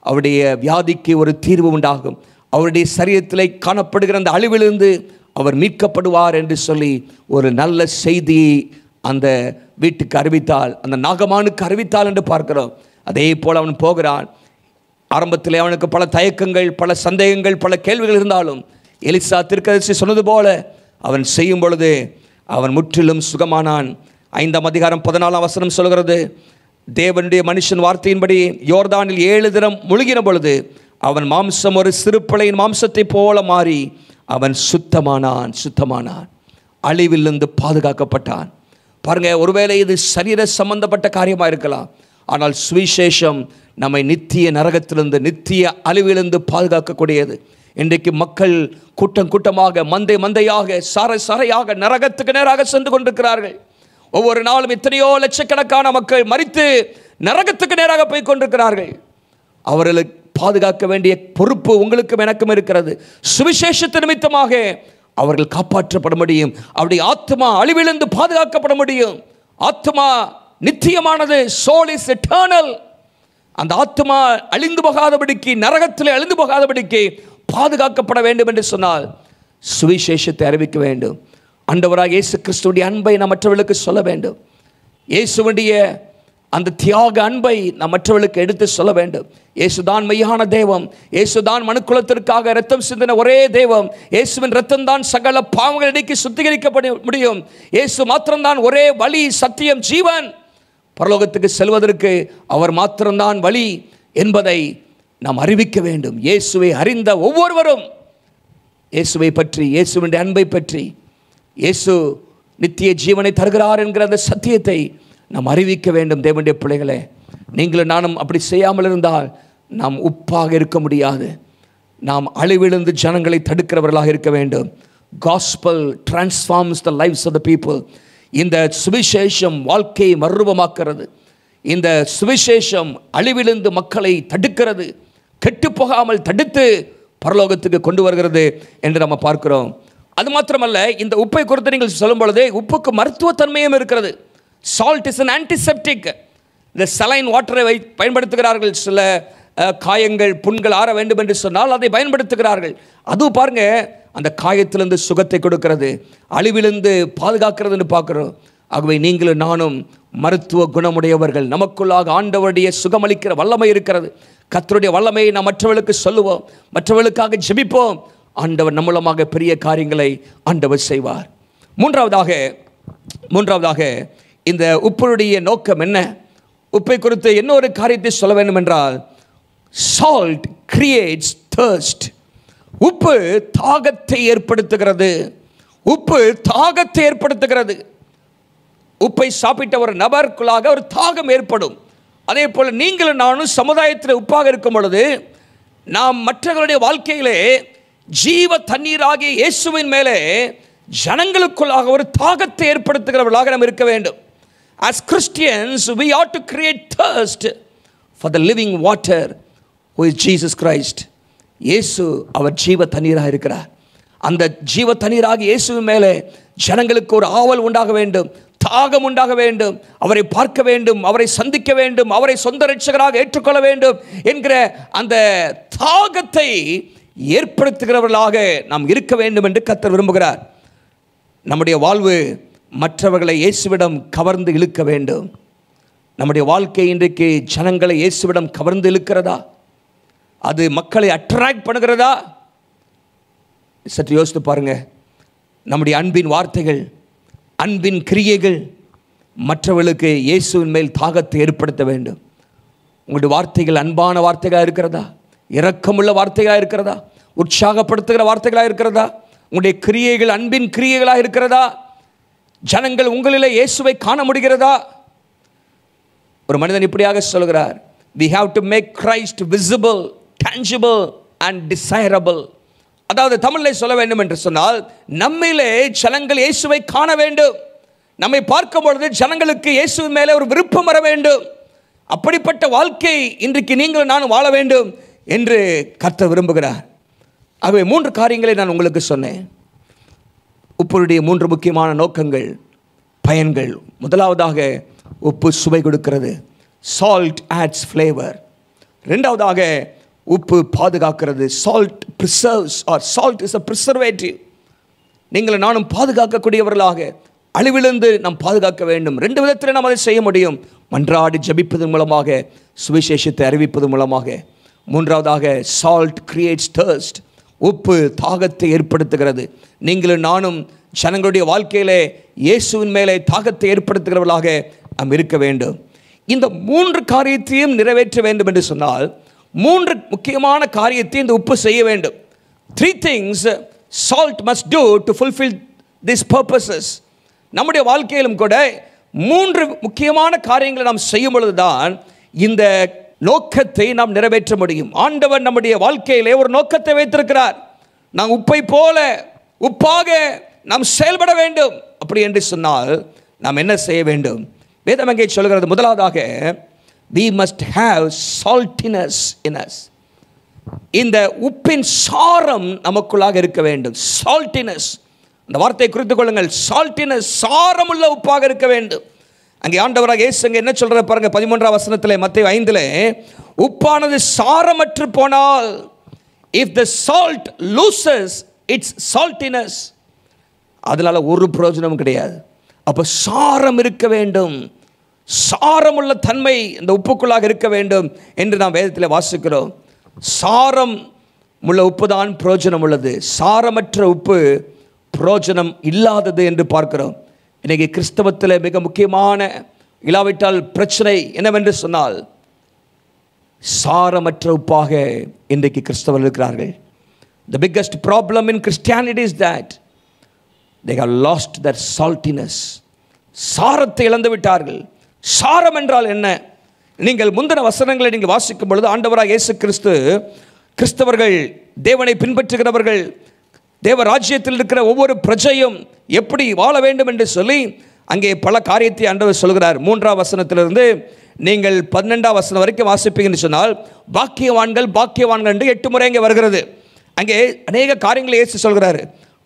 அவருடைய வியாதிக்கு ஒரு தீர்வு உண்டாகும். அவருடைய சரீரத்திலே காணப்படுகிற அந்த அழிவிலிருந்து அவர் மீட்கப்படுவார் என்று சொல்லி ஒரு நல்ல செய்தியை அந்த வீட்டுக்கு அறிவித்தாள், அந்த நாகமானுக்கு அறிவித்தாள் என்று பார்க்கிறோம். அதே போல் அவன் போகிறான். ஆரம்பத்தில் அவனுக்கு பல தயக்கங்கள், பல சந்தேகங்கள், பல கேள்விகள் இருந்தாலும் எலிசா தீர்க்கதரிசி சொன்னது போல அவன் செய்யும் பொழுது அவன் முற்றிலும் சுகமானான். 5ஆம் அதிகாரம் 14ஆம் வசனம் சொல்கிறது, தேவனுடைய மனுஷன் வார்த்தையின்படி யோர்தானில் 7 தினம் முழுகின பொழுது அவன் மாம்சம் ஒரு சிறு பிள்ளையின் மாம்சத்தை போல மாறி அவன் சுத்தமானான். அழிவிலிருந்து பாதுகாக்கப்பட்டான். பாருங்க, ஒருவேளை இது சரீர சம்பந்தப்பட்ட காரியமாக இருக்கலாம். ஆனால் சுவிசேஷம் நம்மை நித்திய நரகத்திலிருந்து, நித்திய அழிவிலிருந்து பாதுகாக்கக்கூடியது. இன்றைக்கு மக்கள் கூட்டம் கூட்டமாக, மந்தையாக, சாரையாக நரகத்துக்கு நேராக சென்று கொண்டிருக்கிறார்கள். ஒவ்வொரு நாளும் எத்தனையோ லட்சக்கணக்கான மக்கள் மரித்து நரகத்துக்கு நேராக போய் கொண்டிருக்கிறார்கள். அவர்களுக்கு பாதுகாக்க வேண்டிய பொறுப்பு உங்களுக்கும் எனக்கும் இருக்கிறது. சுவிசேஷத்து நிமித்தமாக அவர்கள் காப்பாற்றப்பட முடியும். அவருடைய ஆத்மா அழிவிலிருந்து பாதுகாக்கப்பட முடியும். ஆத்மா நித்தியமானது. Soul is eternal. அந்த ஆத்மா அழிந்து போகாதபடிக்கு, நரகத்தில் அழிந்து போகாதபடிக்கு பாதுகாக்கப்பட வேண்டும் என்று சொன்னால் சுவிசேஷத்தை அறிவிக்க வேண்டும். ஆண்டவராக இயேசு கிறிஸ்துவுடைய அன்பை நாம் மற்றவர்களுக்கு சொல்ல வேண்டும். இயேசுவுடைய அந்த தியாக அன்பை நாம் மற்றவர்களுக்கு எடுத்து சொல்ல வேண்டும். இயேசுதான் மெய்யான தெய்வம். இயேசுதான் மனுக்குலத்திற்காக இரத்தம் சிந்தின ஒரே தெய்வம். இயேசுவின் இரத்தம் தான் சகல பாவங்களை நீக்கி சுத்திகரிக்கப்பட முடியும். இயேசு மாத்திரம்தான் ஒரே வழி, சத்தியம், ஜீவன். பரலோகத்துக்கு செல்வதற்கு அவர் மாத்திரம்தான் வழி என்பதை நாம் அறிவிக்க வேண்டும். இயேசுவை அறிந்த ஒவ்வொருவரும் இயேசுவை பற்றி, இயேசுவின் அன்பை பற்றி, இயேசு நித்திய ஜீவனை தருகிறார் என்கிற அந்த சத்தியத்தை நாம் அறிவிக்க வேண்டும். தேவனுடைய பிள்ளைகளே, நீங்களும் நானும் அப்படி செய்யாமல் இருந்தால் நாம் உப்பாக இருக்க முடியாது. நாம் அழிவிழுந்து ஜனங்களை தடுக்கிறவர்களாக இருக்க வேண்டும். Gospel transforms the lives of the people. இந்த சுவிசேஷம் வாழ்க்கையை மறுரூபமாக்கிறது. இந்த சுவிசேஷம் அழிவிலிருந்து மக்களை தடுக்கிறது, கெட்டு போகாமல் தடுத்து பரலோகத்துக்கு கொண்டு வருகிறது என்று நம்ம பார்க்கிறோம். அது மாத்திரமல்ல, இந்த உப்பை குறித்து நீங்கள் சொல்லும் பொழுது உப்புக்கு மருத்துவத்தன்மையும் இருக்கிறது. Salt is an antiseptic. இந்த சலைன் வாட்டரை பயன்படுத்துகிறார்கள் சில காயங்கள் புண்கள் ஆற வேண்டும் என்று சொன்னால் அதை பயன்படுத்துகிறார்கள். அதுவும் பாருங்க, அந்த காயத்திலிருந்து சுகத்தை கொடுக்கிறது, அழிவிலிருந்து பாதுகாக்கிறதுன்னு பார்க்குறோம். ஆகவே நீங்களும் நானும் மருத்துவ குணமுடையவர்கள். நமக்குள்ளாக ஆண்டவருடைய சுகமளிக்கிற வல்லமை இருக்கிறது. கர்த்தருடைய வல்லமையை நாம் மற்றவர்களுக்கு சொல்லுவோம், மற்றவர்களுக்காக ஜெபிப்போம். ஆண்டவர் நம்ம மூலமாக பெரிய காரியங்களை ஆண்டவர் செய்வார். மூன்றாவதாக இந்த உப்புடைய நோக்கம் என்ன? உப்பை குறித்து இன்னொரு காரியத்தை சொல்ல வேண்டும் என்றால், சால்ட் கிரியேட்ஸ் தர்ஸ்ட். உப்பு தாகத்தை ஏற்படுத்துகிறது. உப்பு தாகத்தை ஏற்படுத்துகிறது. உப்பை சாப்பிட்ட ஒரு நபருக்குள்ளாக ஒரு தாகம் ஏற்படும். அதே போல் நீங்களும் நானும் சமுதாயத்தில் உப்பாக இருக்கும் பொழுது நாம் மற்றவர்களுடைய வாழ்க்கையிலே ஜீவ தண்ணீராகிய இயேசுவின் மேலே ஜனங்களுக்குள்ளாக ஒரு தாகத்தை ஏற்படுத்துகிறவர்களாக நாம் இருக்க வேண்டும். As Christians, we ought to create thirst for the living water who is Jesus Christ. இயேசு அவர் ஜீவ தண்ணீராக இருக்கிறார். அந்த ஜீவ தண்ணீராக இயேசுவின் மேலே ஜனங்களுக்கு ஒரு ஆவல் உண்டாக வேண்டும், தாகம் உண்டாக வேண்டும், அவரை பார்க்க வேண்டும், அவரை சந்திக்க வேண்டும், அவரை சொந்த இரட்சகராக ஏற்றுக்கொள்ள வேண்டும் என்கிற அந்த தாகத்தை ஏற்படுத்துகிறவர்களாக நாம் இருக்க வேண்டும் என்று கர்த்தர் விரும்புகிறார். நம்முடைய வாழ்வு மற்றவர்களை இயேசுவிடம் கவர்ந்து இழுக்க வேண்டும். நம்முடைய வாழ்க்கை இன்றைக்கு ஜனங்களை இயேசுவிடம் கவர்ந்து இழுக்கிறதா? அது மக்களை அட்ராக்ட் பண்ணுகிறதா? சற்று யோசித்து பாருங்க. நம்முடைய அன்பின் வார்த்தைகள், அன்பின் கிரியைகள் மற்றவர்களுக்கு இயேசுவின் மேல் தாகத்தை ஏற்படுத்த வேண்டும். உங்களுடைய வார்த்தைகள் அன்பான வார்த்தைகளாக இருக்கிறதா? இரக்கமுள்ள வார்த்தைகளாக இருக்கிறதா? உற்சாகப்படுத்துகிற வார்த்தைகளாக இருக்கிறதா? உங்களுடைய கிரியைகள் அன்பின் கிரியைகளாக இருக்கிறதா? ஜனங்கள் உங்களிலே இயேசுவை காண முடிகிறதா? ஒரு மனிதன் இப்படியாக சொல்கிறார், we have to make Christ visible, tangible and desirable. அதாவது தமிழில் சொல்ல வேண்டும் என்று சொன்னால், நம்மிலே ஜனங்கள் இயேசுவை காண வேண்டும். நம்மை பார்க்கும் பொழுது ஜனங்களுக்கு இயேசுவின் மேலே ஒரு விருப்பம் வர வேண்டும். அப்படிப்பட்ட வாழ்க்கை இன்றைக்கு நீங்களும் நானும் வாழ வேண்டும் என்று கர்த்தர் விரும்புகிறார். ஆகவே 3 காரியங்களை நான் உங்களுக்கு சொன்னேன். உப்புடைய 3 முக்கியமான நோக்கங்கள், பயன்கள். முதலாவதாக உப்பு சுவை கொடுக்கிறது, salt adds flavor. இரண்டாவதாக உப்பு பாதுகாக்கிறது, salt preserves or salt is a preservative. நீங்கள் நானும் பாதுகாக்கக்கூடியவர்களாக அழிவிலிருந்து நாம் பாதுகாக்க வேண்டும். 2 விதத்தில் நாம் அதை செய்ய முடியும். மன்றாடி ஜபிப்பதன் மூலமாக, சுவிசேஷத்தை அறிவிப்பதன் மூலமாக. மூன்றாவதாக salt creates thirst. உப்பு தாகத்தை ஏற்படுத்துகிறது. நீங்களும் நானும் ஜனங்களுடைய வாழ்க்கையிலே இயேசுவின் மேலே தாகத்தை ஏற்படுத்துகிறவர்களாக நாம் இருக்க வேண்டும். இந்த 3 காரியத்தையும் நிறைவேற்ற வேண்டும் என்று சொன்னால் 3 முக்கியமான காரியத்தை இந்த உப்பு செய்ய வேண்டும். 3 things salt must do to fulfill these purposes. நம்முடைய வாழ்க்கையிலும் கூட 3 முக்கியமான காரியங்களை நாம் செய்யும் பொழுதுதான் இந்த நோக்கத்தை நாம் நிறைவேற்ற முடியும். ஆண்டவர் நம்முடைய வாழ்க்கையிலே ஒரு நோக்கத்தை வைத்திருக்கிறார். நாம் உப்பை போல உப்பாக நாம் செயல்பட வேண்டும். அப்படி என்று சொன்னால் நாம் என்ன செய்ய வேண்டும்? வேதம் அங்கே சொல்கிறது, முதலாவதாக we must have saltiness in us. இந்த உப்பின் சாரம் நமக்குள்ளாக இருக்க வேண்டும். saltiness, அந்த வார்த்தையை குறித்துக் கொள்ளுங்கள். saltiness, சாரமுள்ள உப்பாக இருக்க வேண்டும். அங்கே ஆண்டவராக இயேசு என்ன சொல்ற பாருங்க, 13ஆம் வசனத்திலே, மத்தேயு 5லே, உப்பானது சாரமற்று போனால், if the salt loses its saltiness, அதனால ஒரு பிரயோஜனமும் கிடையாது. அப்போ சாரம் இருக்க வேண்டும், சாரமுள்ள தன்மை இந்த உப்புக்குள்ளாக இருக்க வேண்டும் என்று நாம் வேதத்தில் வாசிக்கிறோம். சாரம் உள்ள உப்பு தான் பிரயோஜனம் உள்ளது, சாரமற்ற உப்பு பிரயோஜனம் இல்லாதது என்று பார்க்கிறோம். இன்றைக்கி கிறிஸ்தவத்தில் மிக முக்கியமான இல்லாவிட்டால் பிரச்சனை என்னவென்று சொன்னால், சாரமற்ற உப்பாக இன்றைக்கு கிறிஸ்தவர்கள் இருக்கிறார்கள். The biggest problem in Christianity is that they have lost their saltiness. சாரத்தை இழந்து விட்டார்கள். சாரம் என்றால் என்ன? நீங்கள் முந்தின வசனங்களை நீங்கள் வாசிக்கும் பொழுது ஆண்டவராக இயேசு கிறிஸ்து, கிறிஸ்தவர்கள், தேவனை பின்பற்றுகிறவர்கள், தேவ ராஜ்யத்தில் இருக்கிற ஒவ்வொரு பிரஜையும் எப்படி வாழ வேண்டும் என்று சொல்லி அங்கே பல காரியத்தை ஆண்டவர் சொல்கிறார். 3ஆம் வசனத்திலிருந்து நீங்கள் 12ஆம் வசனம் வரைக்கும் வாசிப்பீங்கன்னு சொன்னால், பாக்கியவான்கள் பாக்கியவான்கள் என்று 8 முறை அங்கே வருகிறது. அங்கே அநேக காரியங்களை இயேசு சொல்கிறார்.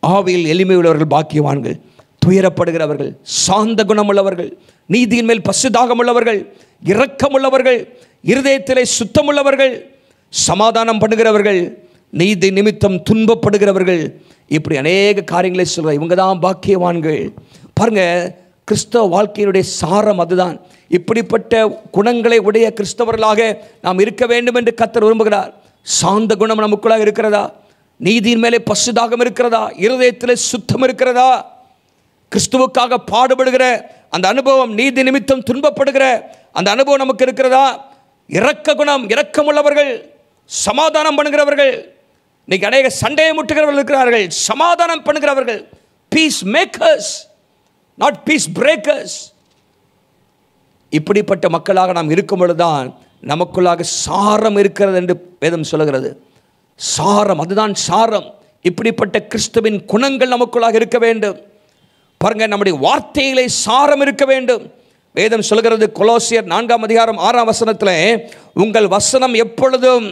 ஆவியில் எளிமை உள்ளவர்கள் பாக்கியவான்கள், துயரப்படுகிறவர்கள், சாந்த குணமுள்ளவர்கள், நீதியின் மேல் பசுதாகமுள்ளவர்கள், இரக்கமுள்ளவர்கள், இருதயத்திலே சுத்தமுள்ளவர்கள், சமாதானம் பண்ணுகிறவர்கள், நீதி நிமித்தம் துன்பப்படுகிறவர்கள், இப்படி அநேக காரியங்களை சொல்கிறார். இவங்க தான் பாக்கியவான்கள். பாருங்க, கிறிஸ்தவ வாழ்க்கையினுடைய சாரம் அதுதான். இப்படிப்பட்ட குணங்களை உடைய கிறிஸ்தவர்களாக நாம் இருக்க வேண்டும் என்று கர்த்தர் விரும்புகிறார். சாந்த குணம் நமக்குள்ளாக இருக்கிறதா? நீதியின் மேலே பசுதாகம் இருக்கிறதா? இருதயத்தில் சுத்தம் இருக்கிறதா? கிறிஸ்துவுக்காக பாடுபடுகிற அந்த அனுபவம், நீதி நிமித்தம் துன்பப்படுகிற அந்த அனுபவம் நமக்கு இருக்கிறதா? இரக்க குணம், இரக்கமுள்ளவர்கள், சமாதானம் பண்ணுகிறவர்கள். இன்னைக்கு அநேக சண்டையை முட்டுகிறவர்கள் இருக்கிறார்கள், சமாதானம் பண்ணுகிறவர்கள், peace makers, not peace breakers. இப்படிப்பட்ட மக்களாக நாம் இருக்கும் பொழுதுதான் நமக்குள்ளாக சாரம் இருக்கிறது என்று வேதம் சொல்லுகிறது. சாரம், அதுதான் சாரம். இப்படிப்பட்ட கிறிஸ்துவின் குணங்கள் நமக்குள்ளாக இருக்க வேண்டும். பாருங்க, நம்முடைய வார்த்தையிலே சாரம் இருக்க வேண்டும். வேதம் சொல்கிறது, கொலோசியர் 4:6 உங்கள் வசனம் எப்பொழுதும்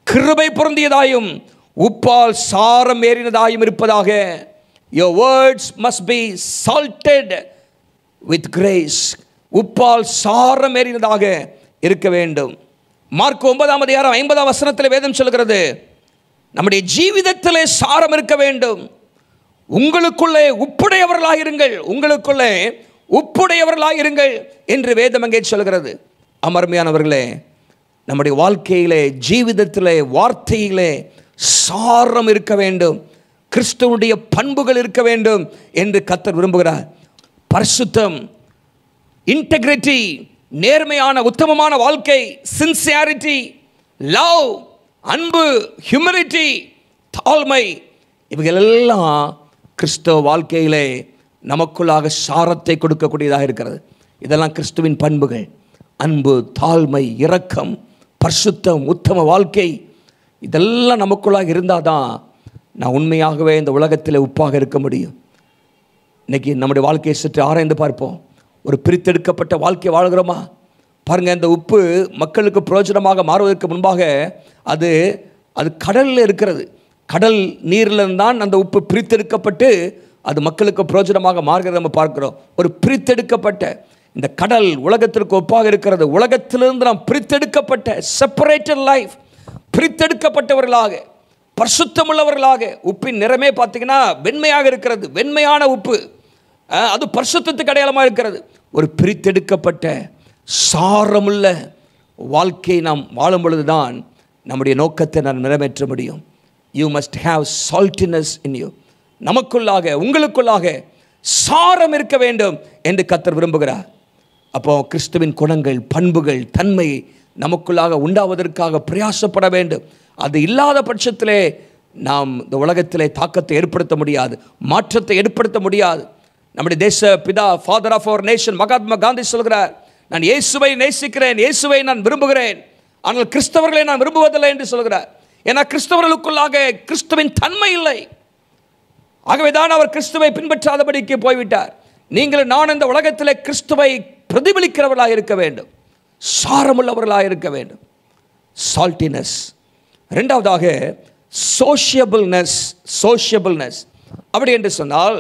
கிருபை பொருந்தியதாயும் உப்பால் சாரம் ஏறினதாயும் இருப்பதாக. Your words must be salted with grace. உப்பால் சாரம் ஏறினதாக இருக்க வேண்டும். மார்க் 9:50 வேதம் சொல்கிறது, நம்முடைய ஜீவிதத்திலே சாரம் இருக்க வேண்டும். உங்களுக்குள்ளே உப்புடையவர்களாயிருங்கள், உங்களுக்குள்ளே உப்புடையவர்களாயிருங்கள் என்று வேதம் அங்கே சொல்கிறது. அமர்மையானவர்களே, நம்முடைய வாழ்க்கையிலே, ஜீவிதத்திலே, வார்த்தையிலே சாரம் இருக்க வேண்டும், கிறிஸ்துவனுடைய பண்புகள் இருக்க வேண்டும் என்று கர்த்தர் விரும்புகிறார். பரிசுத்தம், இன்டெகிரிட்டி, நேர்மையான உத்தமமான வாழ்க்கை, சின்சியாரிட்டி, லவ், அன்பு, ஹியூமிலிட்டி, தாழ்மை, இவைகளெல்லாம் கிறிஸ்தவ வாழ்க்கையிலே நமக்குள்ளாக சாரத்தை கொடுக்கக்கூடியதாக இருக்கிறது. இதெல்லாம் கிறிஸ்துவின் பண்புகள். அன்பு, தாழ்மை, இரக்கம், பரிசுத்தம், உத்தம வாழ்க்கை, இதெல்லாம் நமக்குள்ளாக இருந்தால் தான் நான் உண்மையாகவே இந்த உலகத்தில் உப்பாக இருக்க முடியும். இன்றைக்கி நம்முடைய வாழ்க்கையை சற்று ஆராய்ந்து பார்ப்போம். ஒரு பிரித்தெடுக்கப்பட்ட வாழ்க்கை வாழ்கிறோமா? பாருங்கள், இந்த உப்பு மக்களுக்கு பிரயோஜனமாக மாறுவதற்கு முன்பாக அது கடலில் இருக்கிறது. கடல் நீரில் தான் அந்த உப்பு பிரித்தெடுக்கப்பட்டு அது மக்களுக்கு பிரயோஜனமாக மாறுகிறத நம்ம பார்க்கிறோம். ஒரு பிரித்தெடுக்கப்பட்ட இந்த கடல் உலகத்திற்கு ஒப்பாக இருக்கிறது. உலகத்திலிருந்து நாம் பிரித்தெடுக்கப்பட்ட செப்பரேட்டட் லைஃப், பிரித்தெடுக்கப்பட்டவர்களாக, பரிசுத்தமுள்ளவர்களாக. உப்பின் நிறமே பார்த்தீங்கன்னா வெண்மையாக இருக்கிறது. வெண்மையான உப்பு, அது பரிசுத்தத்துக்கு அடையாளமாக இருக்கிறது. ஒரு பிரித்தெடுக்கப்பட்ட சாரமுள்ள வாழ்க்கை நாம் வாழும் பொழுது தான் நம்முடைய நோக்கத்தை நாம் நிறைவேற்ற முடியும். You must have saltiness in you. நமக்குள்ளாக, உங்களுக்குள்ளாக சாரம் இருக்க வேண்டும் என்று கர்த்தர் விரும்புகிறார். அப்போ கிறிஸ்துவின் குணங்கள், பண்புகள், தன்மை நமக்குள்ளாக உண்டாவதற்காக பிரயாசப்பட வேண்டும். அது இல்லாத பட்சத்திலே நாம் இந்த உலகத்திலே தாக்கத்தை ஏற்படுத்த முடியாது, மாற்றத்தை ஏற்படுத்த முடியாது. நம்முடைய தேச பிதா, father of our nation, Mahatma Gandhi சொல்கிறார், நான் இயேசுவை நேசிக்கிறேன், இயேசுவை நான் விரும்புகிறேன், ஆனால் கிறிஸ்தவர்களை நான் விரும்புவதில்லை என்று சொல்கிறார். ஏன்னா கிறிஸ்தவர்களுக்குள்ளாக கிறிஸ்துவின் தன்மை இல்லை. ஆகவேதான் அவர் கிறிஸ்துவை பின்பற்றாதபடிக்கு போய்விட்டார். நீங்கள் நான் இந்த உலகத்தில் கிறிஸ்துவை பிரதிபலிக்கிறவர்களாக இருக்க வேண்டும், சாரமுள்ளவர்களாக இருக்க வேண்டும். சால்ட்டினஸ். ரெண்டாவதாக சோஷியபிள்னஸ். சோஷியபிள்னஸ் அப்படி என்று சொன்னால்,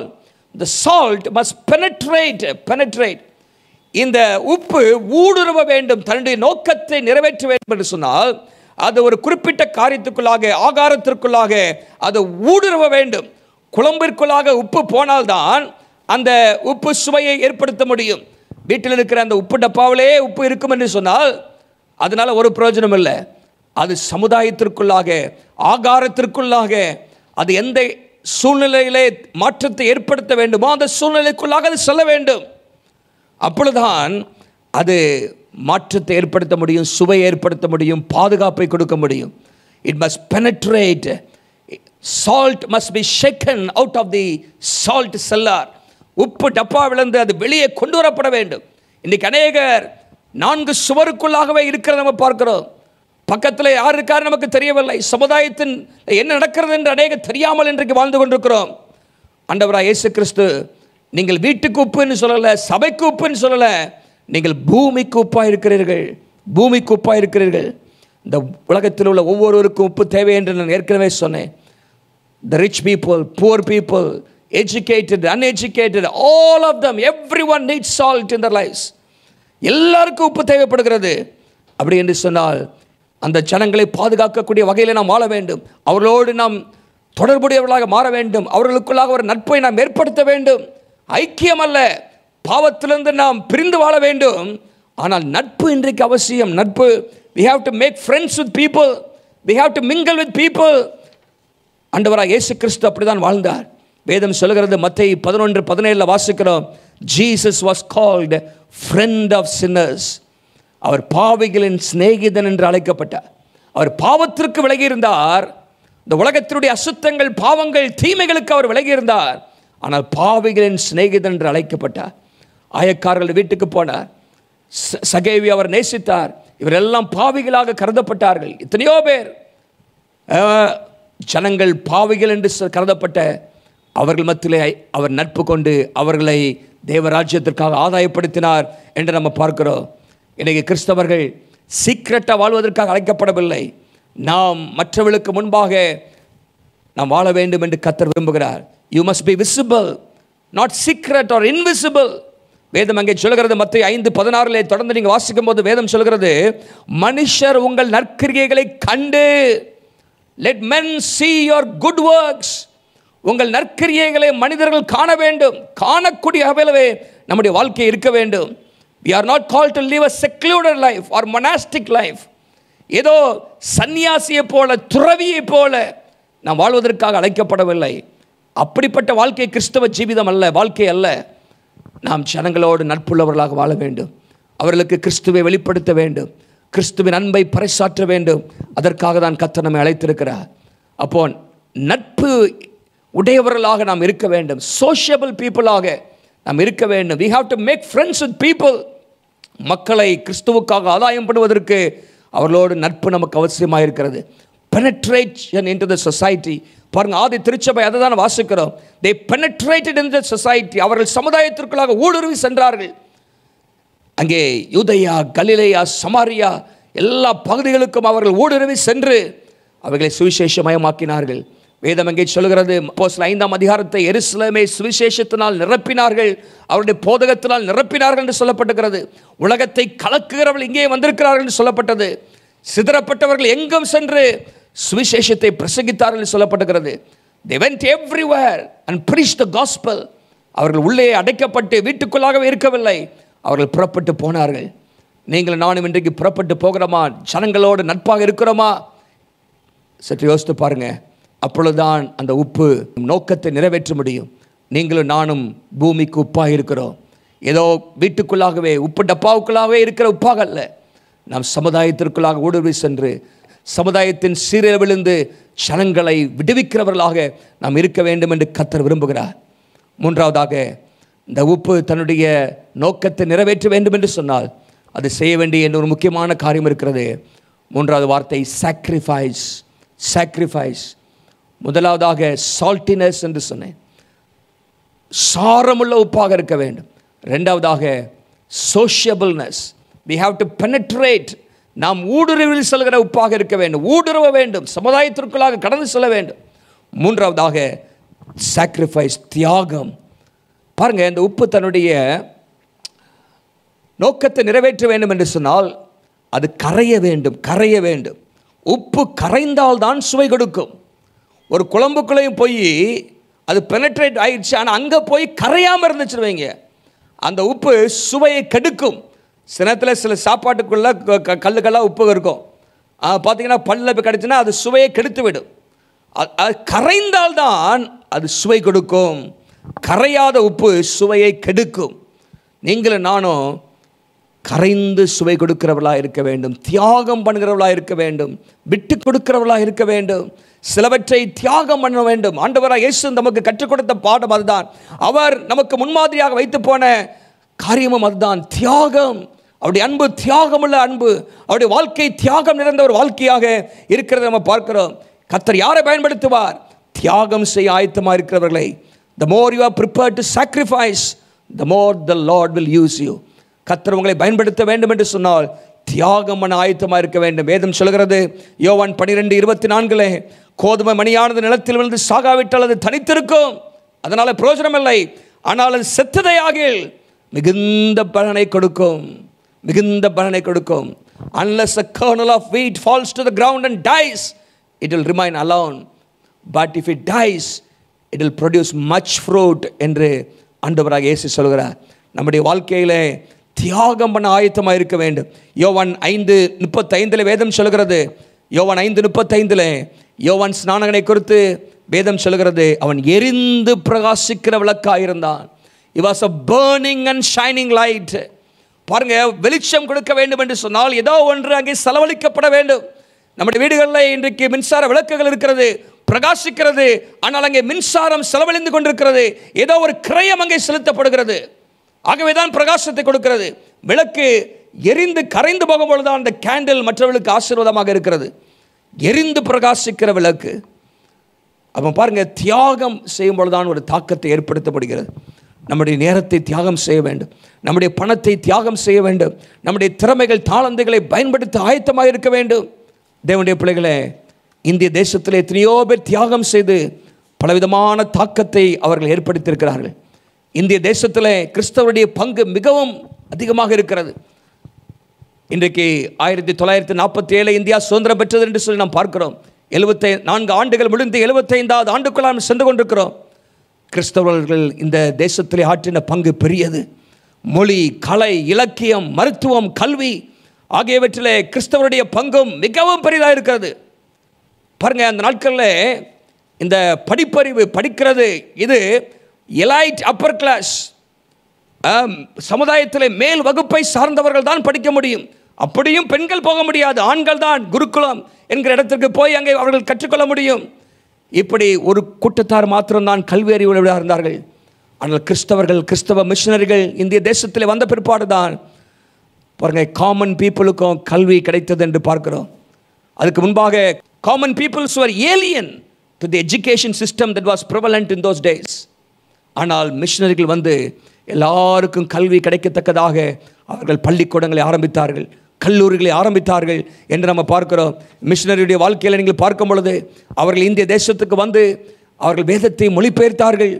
the salt must penetrate. இந்த உப்பு ஊடுருவ வேண்டும், தன்னுடைய நோக்கத்தை நிறைவேற்ற வேண்டும் என்று சொன்னால் அது ஒரு குறிப்பிட்ட காரியத்துக்குள்ளாக, ஆகாரத்திற்குள்ளாக அது ஊடுருவ வேண்டும். குழம்பிற்குள்ளாக உப்பு போனால்தான் அந்த உப்பு சுவையை ஏற்படுத்த முடியும். வீட்டில் இருக்கிற அந்த உப்பு டப்பாவிலே உப்பு இருக்கும் என்று சொன்னால் அதனால் ஒரு பிரயோஜனம் இல்லை. அது சமுதாயத்திற்குள்ளாக, ஆகாரத்திற்குள்ளாக, அது எந்த சூழ்நிலையிலே மாற்றத்தை ஏற்படுத்த வேண்டுமோ அந்த சூழ்நிலைக்குள்ளாக அது செல்ல வேண்டும். அப்பொழுதுதான் அது மாற்றத்தை ஏற்படுத்த முடியும், சுவை ஏற்படுத்த முடியும், பாதுகாப்பை கொடுக்க முடியும். It must penetrate. Salt must be shaken out of the salt cellar. உப்பு டப்பாவிலிருந்து அது வெளியே கொண்டு வரப்பட வேண்டும். இன்றைக்கு அநேகர் 4 சுவருக்குள்ளாகவே இருக்கிறத நம்ம பார்க்கிறோம். பக்கத்தில் யார் இருக்காரு நமக்கு தெரியவில்லை. சமுதாயத்தின் என்ன நடக்கிறது என்று அநேக தெரியாமல் இன்றைக்கு வாழ்ந்து கொண்டிருக்கிறோம். ஆண்டவராய் இயேசு கிறிஸ்து, நீங்கள் வீட்டுக்கு உப்புன்னு சொல்லலை, சபைக்கு உப்புன்னு சொல்லலை, நீங்கள் பூமிக்கு உப்பாக இருக்கிறீர்கள், பூமிக்கு உப்பாக இருக்கிறீர்கள். இந்த உலகத்தில் உள்ள ஒவ்வொருவருக்கும் உப்பு தேவை என்று நான் ஏற்கனவே சொன்னேன். The rich people, poor people, educated, uneducated, all of them, everyone needs salt in their lives. எல்லாருக்கும் உப்பு தேவைப்படுகிறது. அப்படி என்று சொன்னால் அந்த ஜனங்களை பாதுகாக்கக்கூடிய வகையில் நாம் வாழ வேண்டும். அவர்களோடு நாம் தொடர்புடையவர்களாக மாற வேண்டும். அவர்களுக்குள்ளாக ஒரு நட்பை நாம் ஏற்படுத்த வேண்டும். ஐக்கியம் அல்ல, பாவத்திலிருந்து நாம் பிரிந்து வாழ வேண்டும். ஆனால் நட்பு இன்றைக்கு அவசியம். நட்பு, we have to make friends with people, we have to mingle with people. ஆண்டவராக இயேசு கிறிஸ்து அப்படிதான் வாழ்ந்தார். வேதம் சொல்கிறது, மத்தேயு 11:17 வாசிக்கிறோம், Jesus was called friend of sinners. அவர் பாவிகளின் சிநேகிதன் என்று அழைக்கப்பட்டார். அவர் பாவத்திற்கு விலகி இருந்தார். இந்த உலகத்தினுடைய அசுத்தங்கள், பாவங்கள், தீமைகளுக்கு அவர் விலகி இருந்தார். ஆனால் பாவிகளின் சிநேகிதன் என்று அழைக்கப்பட்டார். ஆயக்காரர்கள் வீட்டுக்கு போனார். சகேவி அவர் நேசித்தார். இவரெல்லாம் பாவிகளாக கருதப்பட்டார்கள். எத்தனையோ பேர் ஜனங்கள் பாவிகள் என்று கருதப்பட்ட அவர்கள் மத்தியிலே அவர் நட்பு கொண்டு அவர்களை தேவராஜ்யத்திற்காக ஆதாயப்படுத்தினார் என்று நம்ம பார்க்கிறோம். இன்றைக்கு கிறிஸ்தவர்கள் சீக்ரெட்டாக வாழ்வதற்காக அழைக்கப்படவில்லை. நாம் மற்றவர்களுக்கு முன்பாக நாம் வாழ வேண்டும் என்று கர்த்தர் விரும்புகிறார். You must be visible, not secret or invisible. வேதம் அங்கே சொல்கிறது, மத்தேயு 5:16 தொடர்ந்து நீங்கள் வாசிக்கும் போது வேதம் சொல்கிறது, மனுஷர் உங்கள் நற்கிரியைகளை கண்டு, let men see your good works. உங்கள் நற்கிரியைகளை மனிதர்கள் காண வேண்டும். காணக்கூடிய வகையிலே நம்முடைய வாழ்க்கை இருக்க வேண்டும். we are not called to live a secluded life or monastic life. ஏதோ சன்னியாசியை போல, துறவியை போல நாம் வாழ்வதற்காக அழைக்கப்படவில்லை. அப்படிப்பட்ட வாழ்க்கை கிறிஸ்தவ ஜீவிதம் அல்ல, வாழ்க்கை அல்ல. நாம் ஜனங்களோடு நட்புள்ளவர்களாக வாழ வேண்டும். அவர்களுக்கு கிறிஸ்துவை வெளிப்படுத்த வேண்டும். கிறிஸ்துவின் அன்பை பறைசாற்ற வேண்டும். அதற்காக தான் கர்த்தர் நம்மை அழைத்திருக்கிறார். அப்போ நட்பு உடையவர்களாக நாம் இருக்க வேண்டும். சோஷியபிள் பீப்புளாக நாம் இருக்க வேண்டும். we have to make friends with people. மக்களை கிறிஸ்துவுக்காக ஆதாயம் பண்ணுவதற்கு அவர்களோடு நட்பு நமக்கு அவசியமாக இருக்கிறது. penetration into the society. பாருங்க, ஆதி திருச்சபை அதை தான் வாசிக்கிறோம். they penetrated into the society. அவர்கள் சமுதாயத்திற்குள்ளாக ஊடுருவி சென்றார்கள். அங்கே யூதேயா, கலிலேயா, சமாரியா எல்லா பகுதிகளுக்கும் அவர்கள் ஊடுருவி சென்று அவர்களை சுவிசேஷமயமாக்கினார்கள். வேதம் அங்கே சொல்கிறது, அப்போஸ்தலர் 5ஆம் அதிகாரத்தை, எருசலேமை சுவிசேஷத்தினால் நிரப்பினார்கள், அவருடைய போதகத்தினால் நிரப்பினார்கள் என்று சொல்லப்பட்டிருக்கிறது. உலகத்தை கலக்குகிறவர்கள் இங்கே வந்திருக்கிறார்கள் என்று சொல்லப்பட்டது. சிதறப்பட்டவர்கள் எங்கும் சென்று சுவிசேஷத்தை பிரசங்கித்தார்கள் என்று சொல்லப்பட்டிருக்கிறது. they went everywhere and preached the gospel. அவர்கள் உள்ளே அடைக்கப்பட்டு வீட்டுக்குள்ளாகவே இருக்கவில்லை, அவர்கள் புறப்பட்டு போனார்கள். நீங்கள் நானும் இன்றைக்கு புறப்பட்டு போகிறோமா? ஜனங்களோடு நட்பாக இருக்கிறோமா? சற்று யோசித்து பாருங்க. அப்பொழுதுதான் அந்த உப்பு நோக்கத்தை நிறைவேற்ற முடியும். நீங்களும் நானும் பூமிக்கு உப்பாக இருக்கிறோம். ஏதோ வீட்டுக்குள்ளாகவே உப்பு டப்பாவுக்குள்ளாகவே இருக்கிற உப்பாக அல்ல. நாம் சமுதாயத்திற்குள்ளாக ஊடுருவி சென்று சமுதாயத்தின் சீரில் விழுந்து ஜனங்களை விடுவிக்கிறவர்களாக நாம் இருக்க வேண்டும் என்று கர்த்தர் விரும்புகிறார். மூன்றாவதாக, இந்த உப்பு தன்னுடைய நோக்கத்தை நிறைவேற்ற வேண்டும் என்று சொன்னால் அது செய்ய வேண்டிய ஒரு முக்கியமான காரியம் இருக்கிறது. மூன்றாவது வார்த்தை சாக்ரிஃபைஸ். சாக்ரிஃபைஸ். முதலாவதாக சால்ட்டினஸ் என்று சொன்னேன், சாரமுள்ள உப்பாக இருக்க வேண்டும். ரெண்டாவதாக சோஷியபிள்னஸ். we have to penetrate. நாம் ஊடுருவில் செல்கிற உப்பாக இருக்க வேண்டும், ஊடுருவ வேண்டும், சமுதாயத்திற்குள்ளாக கடந்து செல்ல வேண்டும். மூன்றாவதாக சாக்ரிஃபைஸ், தியாகம். பாருங்க, இந்த உப்பு தன்னுடைய நோக்கத்தை நிறைவேற்ற வேண்டும் என்று சொன்னால் அது கரைய வேண்டும், கரைய வேண்டும். உப்பு கரைந்தால் தான் சுவை கொடுக்கும். ஒரு குழம்புக்குள்ளேயும் போய் அது பெனட்ரேட் ஆயிடுச்சு, ஆனால் அங்கே போய் கரையாமல் இருந்துச்சுன்னு வைங்க, அந்த உப்பு சுவையை கெடுக்கும். சினத்தில் சில சாப்பாட்டுக்குள்ளே கல்லுக்கெல்லாம் உப்பு இருக்கும், பார்த்தீங்கன்னா பல்லில் போய் கிடச்சுன்னா அது சுவையை கெடுத்து விடும். அது கரைந்தால்தான் அது சுவை கொடுக்கும். கரையாத உப்பு சுவையை கெடுக்கும். நீங்களும் நானும் கரைந்து சுவை கொடுக்கிறவர்களாக இருக்க வேண்டும், தியாகம் பண்ணுகிறவர்களாக இருக்க வேண்டும், விட்டு கொடுக்கிறவர்களாக இருக்க வேண்டும், சிலவற்றை தியாகம் பண்ண வேண்டும். ஆண்டவராக இயேசு நமக்கு கற்றுக் கொடுத்த பாடம் அதுதான். அவர் நமக்கு முன்மாதிரியாக வைத்து போன காரியமும் அதுதான், தியாகம். அவருடைய அன்பு தியாகமுள்ள அன்பு, அவருடைய வாழ்க்கை தியாகம் நிறைந்த ஒரு வாழ்க்கையாக இருக்கிறத நம்ம பார்க்கிறோம். கர்த்தர் யாரை பயன்படுத்துவார்? தியாகம் செய்ய ஆயத்தமாக இருக்கிறவர்களை. the more you are prepared to sacrifice, the more the Lord will use you. கர்த்தர் உங்களை பயன்படுத்த வேண்டும் என்று சொன்னால் தியாகம் பண்ண ஆயத்தமாக இருக்க வேண்டும். வேதம் சொல்கிறது, யோவான் 12:24, கோதுமை மணியானது நிலத்தில் விழுந்து சாகாவிட்டால் அது தனித்திருக்கும், அதனால் பிரயோஜனம் இல்லை, ஆனால் அது செத்ததையாகில் மிகுந்த பலனை கொடுக்கும், மிகுந்த பலனை கொடுக்கும். unless a kernel of wheat falls to the ground and dies, it will remain alone, but if it dies, it will produce much fruit என்று ஆண்டவராக இயேசு சொல்கிறார். நம்முடைய வாழ்க்கையிலே தியாகம் பண்ண ஆயத்தமாக இருக்க வேண்டும். யோவான் 5:35 வேதம் சொல்கிறது, யோவான் 5:35 யோவான் ஸ்நானகனை குறித்து வேதம் சொல்கிறது, அவன் எரிந்து பிரகாசிக்கிற விளக்காயிருந்தான். He was a burning and shining light. பாருங்க, வெளிச்சம் கொடுக்க வேண்டும் என்று சொன்னால் ஏதோ ஒன்று அங்கே செலவழிக்கப்பட வேண்டும். நம்முடைய வீடுகளில் இன்றைக்கு மின்சார விளக்குகள் இருக்கிறது, பிரகாசிக்கிறது, ஆனால் அங்கே மின்சாரம் செலவழிந்து கொண்டிருக்கிறது. ஏதோ ஒரு கிரயம் அங்கே செலுத்தப்படுகிறது. ஆகவேதான் பிரகாசத்தை கொடுக்கிறது. விளக்கு எரிந்து கரைந்து போகும்பொழுதுதான் அந்த கேண்டில் மற்றவர்களுக்கு ஆசீர்வாதமாக இருக்கிறது. எரிந்து பிரகாசிக்கிற விளக்கு. அப்போ பாருங்க, தியாகம் செய்யும் பொழுதுதான் ஒரு தாக்கத்தை ஏற்படுத்தப்படுகிறது. நம்முடைய நேரத்தை தியாகம் செய்ய வேண்டும், நம்முடைய பணத்தை தியாகம் செய்ய வேண்டும், நம்முடைய திறமைகள் தாளந்துகளை பயன்படுத்த ஆயத்தமாக இருக்க வேண்டும். தேவனுடைய பிள்ளைகளே, இந்திய தேசத்தில் எத்தனையோ பேர் தியாகம் செய்து பலவிதமான தாக்கத்தை அவர்கள் ஏற்படுத்தியிருக்கிறார்கள். இந்திய தேசத்தில் கிறிஸ்தவருடைய பங்கு மிகவும் அதிகமாக இருக்கிறது. இன்றைக்கு 1947 இந்தியா சுதந்திரம் பெற்றது என்று சொல்லி நாம் பார்க்கிறோம். 74 ஆண்டுகள் முடிந்து 75வது ஆண்டுக்குள் நாம் சென்று கொண்டிருக்கிறோம். கிறிஸ்தவர்கள் இந்த தேசத்தில் ஆற்றின பங்கு பெரியது. மொழி, கலை, இலக்கியம், மருத்துவம், கல்வி ஆகியவற்றிலே கிறிஸ்தவருடைய பங்கும் மிகவும் பெரிதாக இருக்கிறது. பாருங்க, அந்த நாட்களில் இந்த படிப்பறிவு படிக்கிறது, இது எலைட் அப்பர் கிளாஸ், சமுதாயத்தில் மேல் வகுப்பை சார்ந்தவர்கள் தான் படிக்க முடியும். அப்படியும் பெண்கள் போக முடியாது, ஆண்கள் தான் குருகுலம் என்கிற இடத்திற்கு போய் அங்கே அவர்கள் கற்றுக்கொள்ள முடியும். இப்படி ஒரு கூட்டத்தார் மாத்திரம்தான் கல்வி அறிவுடையவர்களாக இருந்தார்கள். ஆனால் கிறிஸ்தவ மிஷனரிகள் இந்திய தேசத்தில் வந்த பிற்பாடு தான் பாருங்க, காமன் பீப்புளுக்கும் கல்வி கிடைத்தது என்று பார்க்கிறோம். அதுக்கு முன்பாக common peoples were alien to the education system that was prevalent in those days. ஆனால் மிஷனரிகள் வந்து எல்லாருக்கும் கல்வி கிடைக்கத்தக்கதாக அவர்கள் பள்ளிக்கூடங்களை ஆரம்பித்தார்கள், கல்லூரிகளை ஆரம்பித்தார்கள் என்று நம்ம பார்க்கிறோம். மிஷனரியுடைய வாழ்க்கையில் நீங்கள் பார்க்கும் பொழுது அவர்கள் இந்திய தேசத்துக்கு வந்து அவர்கள் வேதத்தை மொழிபெயர்த்தார்கள்.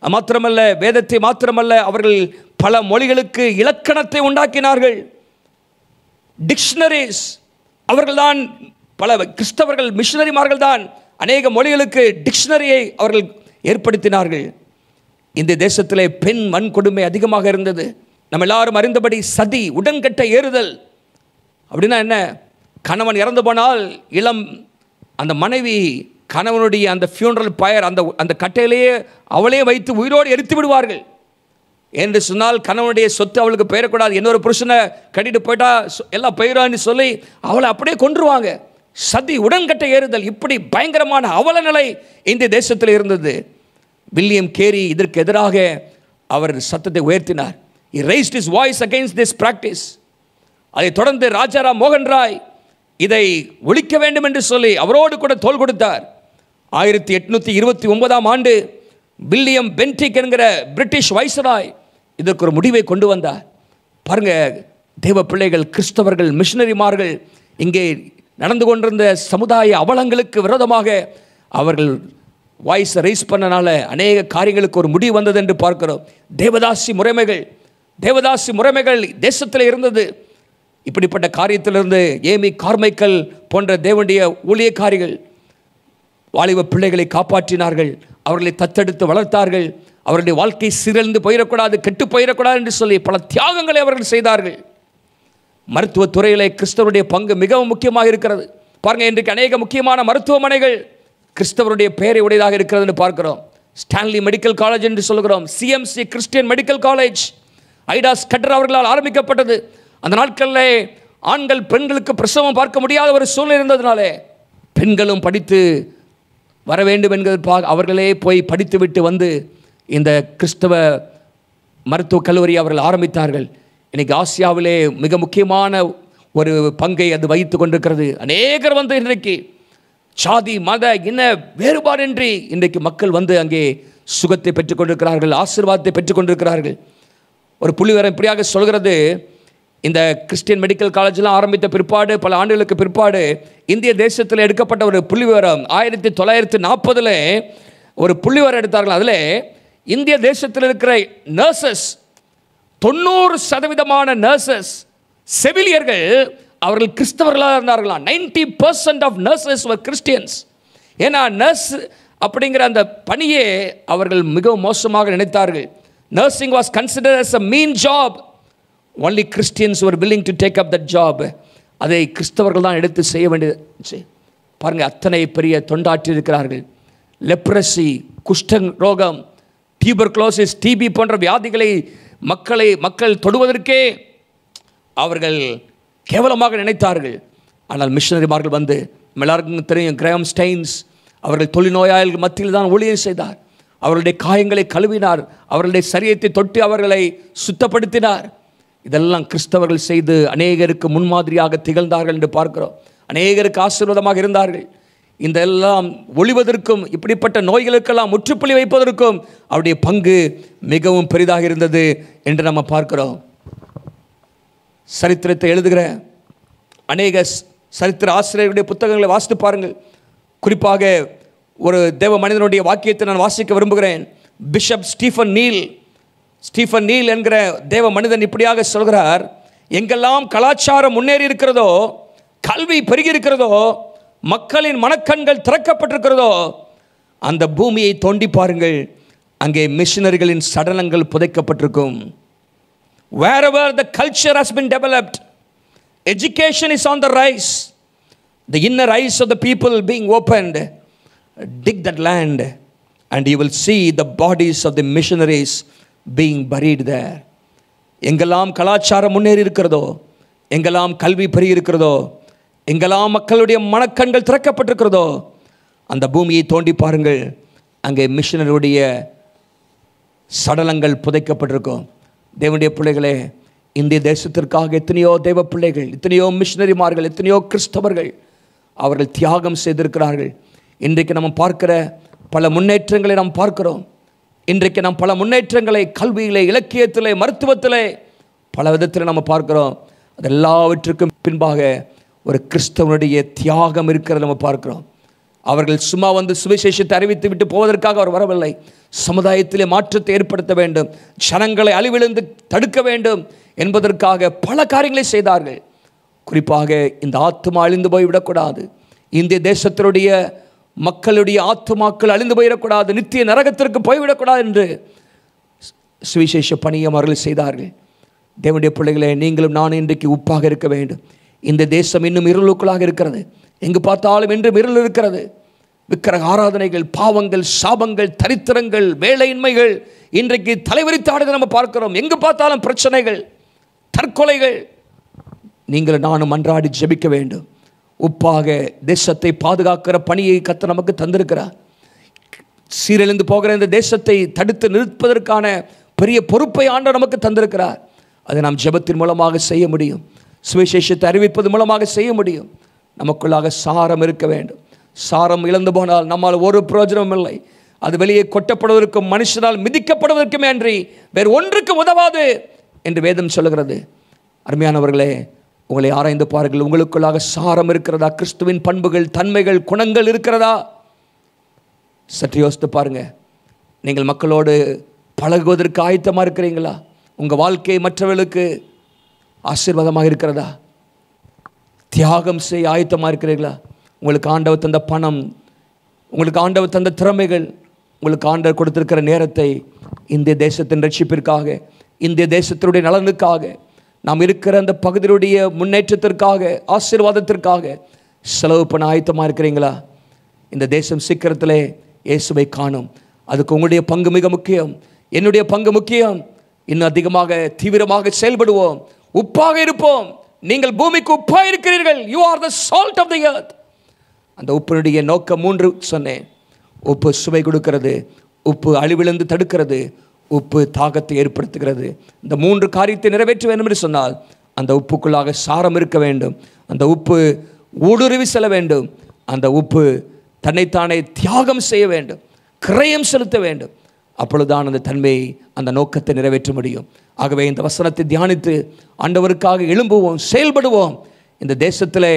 மாத்திரமல்ல, வேதத்தை மாத்திரமல்ல, அவர்கள் பல மொழிகளுக்கு இலக்கணத்தை உண்டாக்கினார்கள், டிக்ஷனரிஸ். அவர்கள்தான் பல கிறிஸ்தவர்கள் மிஷனரிமார்கள் தான் அநேக மொழிகளுக்கு டிக்ஷனரியை அவர்கள் ஏற்படுத்தினார்கள். இந்த தேசத்திலே பெண் வன்கொடுமை அதிகமாக இருந்தது. நம்ம எல்லாரும் அறிந்தபடி சதி, உடன்கட்டை ஏறுதல் அப்படின்னா என்ன? கணவன் இறந்து போனால் இளம் அந்த மனைவி கணவனுடைய அந்த ஃபியூனரல் பயர் அந்த கட்டையிலேயே அவளே வைத்து உயிரோடு எரித்து விடுவார்கள். என்று சொன்னால் கணவனுடைய சொத்து அவளுக்கு பெயரக்கூடாது, இன்னொரு புருஷனை கட்டிட்டு போயிட்டா எல்லாம் பெயரான்னு சொல்லி அவளை அப்படியே கொன்றுவாங்க. சதி, உடன்கட்டை ஏறுதல், இப்படி பயங்கரமான அவல நிலை இந்த தேசத்தில் இருந்தது. வில்லியம் கேரி இதற்கு எதிராக அவர் சத்தத்தை உயர்த்தினார். He raised his voice against this practice. அதைத் தொடர்ந்து ராஜாராம் மோகன் ராய் இதை ஒழிக்க வேண்டும் என்று சொல்லி அவரோடு கூட தோள் கொடுத்தார். 1829ஆம் ஆண்டு வில்லியம் பென்டிக் என்கிற பிரிட்டிஷ் வைஸ்ராய் இதற்கு ஒரு முடிவை கொண்டு வந்தார். பாருங்க, தேவ பிள்ளைகள், கிறிஸ்தவர்கள், மிஷனரிமார்கள் இங்கே நடந்து கொண்டிருந்த சமுதாய அவலங்களுக்கு விரோதமாக அவர்கள் வாய்ஸ் ரைஸ் பண்ணனால அநேக காரியங்களுக்கு ஒரு முடிவு வந்தது என்று பார்க்கிறோம். தேவதாசி முறைமைகள் தேசத்தில் இருந்தது. இப்படிப்பட்ட காரியத்திலிருந்து ஏமி கார்மைக்கல் போன்ற தேவனுடைய ஊழியக்காரிகள் வாலிப பிள்ளைகளை காப்பாற்றினார்கள், அவர்களை தத்தெடுத்து வளர்த்தார்கள். அவருடைய வாழ்க்கை சிறந்து போயிடக்கூடாது, கெட்டு போயிடக்கூடாது என்று சொல்லி பல தியாகங்களை அவர்கள் செய்தார்கள். மருத்துவத்துறையிலே கிறிஸ்தவருடைய பங்கு மிகவும் முக்கியமாக இருக்கிறது. பாருங்கள், இன்றைக்கு அநேக முக்கியமான மருத்துவமனைகள் கிறிஸ்தவருடைய பெயரை உடையதாக இருக்கிறது என்று பார்க்கிறோம். ஸ்டான்லி மெடிக்கல் காலேஜ் என்று சொல்கிறோம், சிஎம்சி கிறிஸ்டியன் மெடிக்கல் காலேஜ் ஐடா ஸ்கட்டர் அவர்களால் ஆரம்பிக்கப்பட்டது. அந்த நாட்களில் ஆண்கள் பெண்களுக்கு பிரசவம் பார்க்க முடியாத ஒரு சூழ்நிலை இருந்ததுனாலே பெண்களும் படித்து வர வேண்டும் என்பதற்காக அவர்களே போய் படித்துவிட்டு வந்து இந்த கிறிஸ்தவ மருத்துவக் கல்லூரி அவர்கள் ஆரம்பித்தார்கள். இன்றைக்கி ஆசியாவிலே மிக முக்கியமான ஒரு பங்கை அது வகித்து கொண்டிருக்கிறது. அநேகர் வந்து இன்றைக்கு சாதி, மத, இன வேறுபாடின்றி இன்றைக்கு மக்கள் வந்து அங்கே சுகத்தை பெற்றுக்கொண்டிருக்கிறார்கள், ஆசீர்வாதத்தை பெற்றுக்கொண்டிருக்கிறார்கள். ஒரு புள்ளிவிவரம் இப்படியாக சொல்கிறது, இந்த கிறிஸ்டியன் மெடிக்கல் காலேஜெலாம் ஆரம்பித்த பிற்பாடு, பல ஆண்டுகளுக்கு பிற்பாடு இந்திய தேசத்தில் எடுக்கப்பட்ட ஒரு புள்ளிவிவரம் 1940 ஒரு புள்ளிவிவரம் எடுத்தார்கள். அதில் இந்திய தேசத்தில் இருக்கிற நர்சஸ் 90% நர்சஸ் செவிலியர்கள் அவர்கள் கிறிஸ்தவர்களாக இருந்தார்களாம். 90% ஆஃப் நர்சஸ் were கிறிஸ்டியன்ஸ். ஏன்னா நர்ஸ் அப்படிங்கிற அந்த பணியே அவர்கள் மிகவும் மோசமாக நினைத்தார்கள். Nursing was considered as a mean job. only Christians were willing to take up that job. அதை கிறிஸ்தவர்கள் தான் எடுத்து செய்ய வேண்டியது. பாருங்கள், அத்தனை பெரிய தொண்டாற்றி இருக்கிறார்கள். லெப்ரசி, குஷ்ட ரோகம், டியூபர்குலோசிஸ், டிபி போன்ற வியாதிகளை மக்கள் தொடுவதற்கே அவர்கள் கேவலமாக நினைத்தார்கள். ஆனால் மிஷனரிமார்கள் வந்து, எல்லாருக்கும் தெரியும், கிரேம் ஸ்டெயின்ஸ் அவர்கள் தொழில்நோயாளிகள் மத்தியில் தான் ஊழியம் செய்தார். அவர்களுடைய காயங்களை கழுவினார், அவர்களுடைய சரீரத்தை தொட்டு அவர்களை சுத்தப்படுத்தினார். இதெல்லாம் கிறிஸ்தவர்கள் செய்து அநேகருக்கு முன்மாதிரியாக திகழ்ந்தார்கள் என்று பார்க்கிறோம். அநேகருக்கு ஆசீர்வாதமாக இருந்தார்கள். இந்த எல்லாம் ஒழிவதற்கும் இப்படிப்பட்ட நோய்களுக்கெல்லாம் முற்றுப்புள்ளி வைப்பதற்கும் அவருடைய பங்கு மிகவும் பெரிதாக இருந்தது என்று நம்ம பார்க்கிறோம். சரித்திரத்தை எழுதுகிற அநேக சரித்திர ஆசிரியர்களுடைய புத்தகங்களை வாசித்து பாருங்கள். குறிப்பாக ஒரு தேவ மனிதனுடைய வாக்கியத்தை நான் வாசிக்க விரும்புகிறேன். பிஷப் ஸ்டீஃபன் நீல் என்கிற தேவ மனிதன் இப்படியாக சொல்கிறார்: எங்கெல்லாம் கலாச்சாரம் முன்னேறி இருக்கிறதோ, கல்வி பெருகி இருக்கிறதோ, மக்களின் மனக்கண்கள் திறக்கப்பட்டிருக்கிறதோ, அந்த பூமியை தோண்டி பாருங்கள், அங்கே மிஷனரிகளின் சடலங்கள் புதைக்கப்பட்டிருக்கும். Wherever the culture has been developed, education is on the rise, the inner eyes of the people being opened, dig that land and you will see the bodies of the missionaries being buried there. எங்கெல்லாம் கலாச்சாரம் முன்னேறி இருக்கிறதோ, எங்கெல்லாம் கல்வி பெருகி இருக்கிறதோ, எங்கெல்லாம் மக்களுடைய மனக்கண்கள் திறக்கப்பட்டிருக்கிறதோ, அந்த பூமியை தோண்டி பாருங்கள், அங்கே மிஷனருடைய சடலங்கள் புதைக்கப்பட்டிருக்கும். தேவனுடைய பிள்ளைகளே, இந்திய தேசத்திற்காக எத்தனையோ தேவ பிள்ளைகள், எத்தனையோ மிஷனரிமார்கள், எத்தனையோ கிறிஸ்தவர்கள் அவர்கள் தியாகம் செய்திருக்கிறார்கள். இன்றைக்கு நம்ம பார்க்கிற பல முன்னேற்றங்களை நாம் பார்க்கிறோம். இன்றைக்கு நாம் பல முன்னேற்றங்களை கல்வியிலே, இலக்கியத்திலே, மருத்துவத்திலே, பல விதத்தில் நம்ம பார்க்கிறோம். அது எல்லாவற்றுக்கும் பின்பாக ஒரு கிறிஸ்தவனுடைய தியாகம் இருக்கிறத நம்ம பார்க்கிறோம். அவர்கள் சும்மா வந்து சுவிசேஷத்தை அறிவித்து விட்டு போவதற்காக அவர் வரவில்லை. சமுதாயத்திலே மாற்றத்தை ஏற்படுத்த வேண்டும், ஜனங்களை அழிவிலிருந்து தடுக்க வேண்டும் என்பதற்காக பல காரியங்களை செய்தார்கள். குறிப்பாக இந்த ஆத்துமா அழிந்து போய்விடக்கூடாது, இந்திய தேசத்தினுடைய மக்களுடைய ஆத்துமாக்கள் அழிந்து போயிடக்கூடாது, நித்திய நரகத்திற்கு போய்விடக்கூடாது என்று சுவிசேஷ பணியை அவர்கள் செய்தார்கள். தேவனுடைய பிள்ளைகளே, நீங்களும் நானும் இன்றைக்கு உப்பாக இருக்க வேண்டும். இந்த தேசம் இன்னும் இருளுக்குள்ளாக இருக்கிறது. எங்கு பார்த்தாலும் இன்றும் இருள் இருக்கிறது. விக்கிரக ஆராதனைகள், பாவங்கள், சாபங்கள், தரித்திரங்கள், வேலையின்மைகள் இன்றைக்கு தலைவிரித்தாடுகள் நம்ம பார்க்கிறோம். எங்கு பார்த்தாலும் பிரச்சனைகள், தற்கொலைகள். நீங்கள் நானும் அன்றாடி ஜெபிக்க வேண்டும். உப்பாக தேசத்தை பாதுகாக்கிற பணியை கர்த்தர் நமக்கு தந்திருக்கிறார். சீரழிந்து போகிற இந்த தேசத்தை தடுத்து நிறுத்துவதற்கான பெரிய பொறுப்பை ஆண்டவர் நமக்கு தந்திருக்கிறார். அதை நாம் ஜெபத்தின் மூலமாக செய்ய முடியும், சுவிசேஷத்தை அறிவிப்பது மூலமாக செய்ய முடியும். நமக்குள்ளாக சாரம் இருக்க வேண்டும். சாரம் இழந்து போனால் நம்மால் ஒரு பிரயோஜனமும் இல்லை. அது வெளியே கொட்டப்படுவதற்கும் மனுஷனால் மிதிக்கப்படுவதற்குமே அன்றி வேறு ஒன்றுக்கும் உதவாது என்று வேதம் சொல்லுகிறது. அருமையானவர்களே, உங்களை ஆராய்ந்து பாருங்கள். உங்களுக்குள்ளாக சாரம் இருக்கிறதா? கிறிஸ்துவின் பண்புகள், தன்மைகள், குணங்கள் இருக்கிறதா? சற்று யோசித்து பாருங்க. நீங்கள் மக்களோடு பழகுவதற்கு ஆயத்தமாக இருக்கிறீங்களா? உங்கள் வாழ்க்கை மற்றவர்களுக்கு ஆசீர்வாதமாக இருக்கிறதா? தியாகம் செய்ய ஆயத்தமாக இருக்கிறீர்களா? உங்களுக்கு ஆண்டவர் தந்த பணம், உங்களுக்கு ஆண்டவர் தந்த திறமைகள், உங்களுக்கு ஆண்டவர் கொடுத்திருக்கிற நேரத்தை இந்திய தேசத்தின் ரட்சிப்பிற்காக, இந்திய தேசத்தினுடைய நலனுக்காக, நாம் இருக்கிற அந்த பகுதியுடைய முன்னேற்றத்திற்காக, ஆசீர்வாதத்திற்காக செலவு பண்ண ஆயத்தமாக இருக்கிறீங்களா? இந்த தேசம் சீக்கிரத்திலே இயேசுவை காணும். அதுக்கு உங்களுடைய பங்கு மிக முக்கியம், என்னுடைய பங்கு முக்கியம். இன்னும் அதிகமாக தீவிரமாக செயல்படுவோம், உப்பாக இருப்போம். நீங்கள் பூமிக்கு உப்பாக இருக்கிறீர்கள். You are the salt of the earth. அந்த உப்பினுடைய நோக்கம் 3 சொன்னேன். உப்பு சுவை கொடுக்கிறது, உப்பு அழிவிலிருந்து தடுக்கிறது, உப்பு தாகத்தை ஏற்படுத்துகிறது. இந்த 3 காரியத்தை நிறைவேற்ற வேண்டும் என்று சொன்னால் அந்த உப்புக்குள்ளாக சாரம் இருக்க வேண்டும். அந்த உப்பு ஊடுருவி செல்ல வேண்டும். அந்த உப்பு தன்னைத்தானே தியாகம் செய்ய வேண்டும், கிரயம் செலுத்த வேண்டும். அப்பொழுதுதான் அந்த தன்மையை, அந்த நோக்கத்தை நிறைவேற்ற முடியும். ஆகவே இந்த வசனத்தை தியானித்து ஆண்டவருக்காக எழும்புவோம், செயல்படுவோம். இந்த தேசத்தில்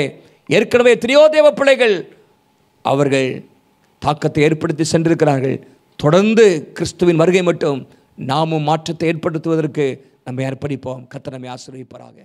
ஏற்கனவே எத்தனையோ தேவ பிள்ளைகள் அவர்கள் தாக்கத்தை ஏற்படுத்தி சென்றிருக்கிறார்கள். தொடர்ந்து கிறிஸ்துவின் வருகை மட்டும் நாமும் மாற்றத்தை ஏற்படுத்துவதற்கு நம்மை அர்ப்பணிப்போம். கர்த்தர் நம்மை ஆசீர்வதிப்பாராக.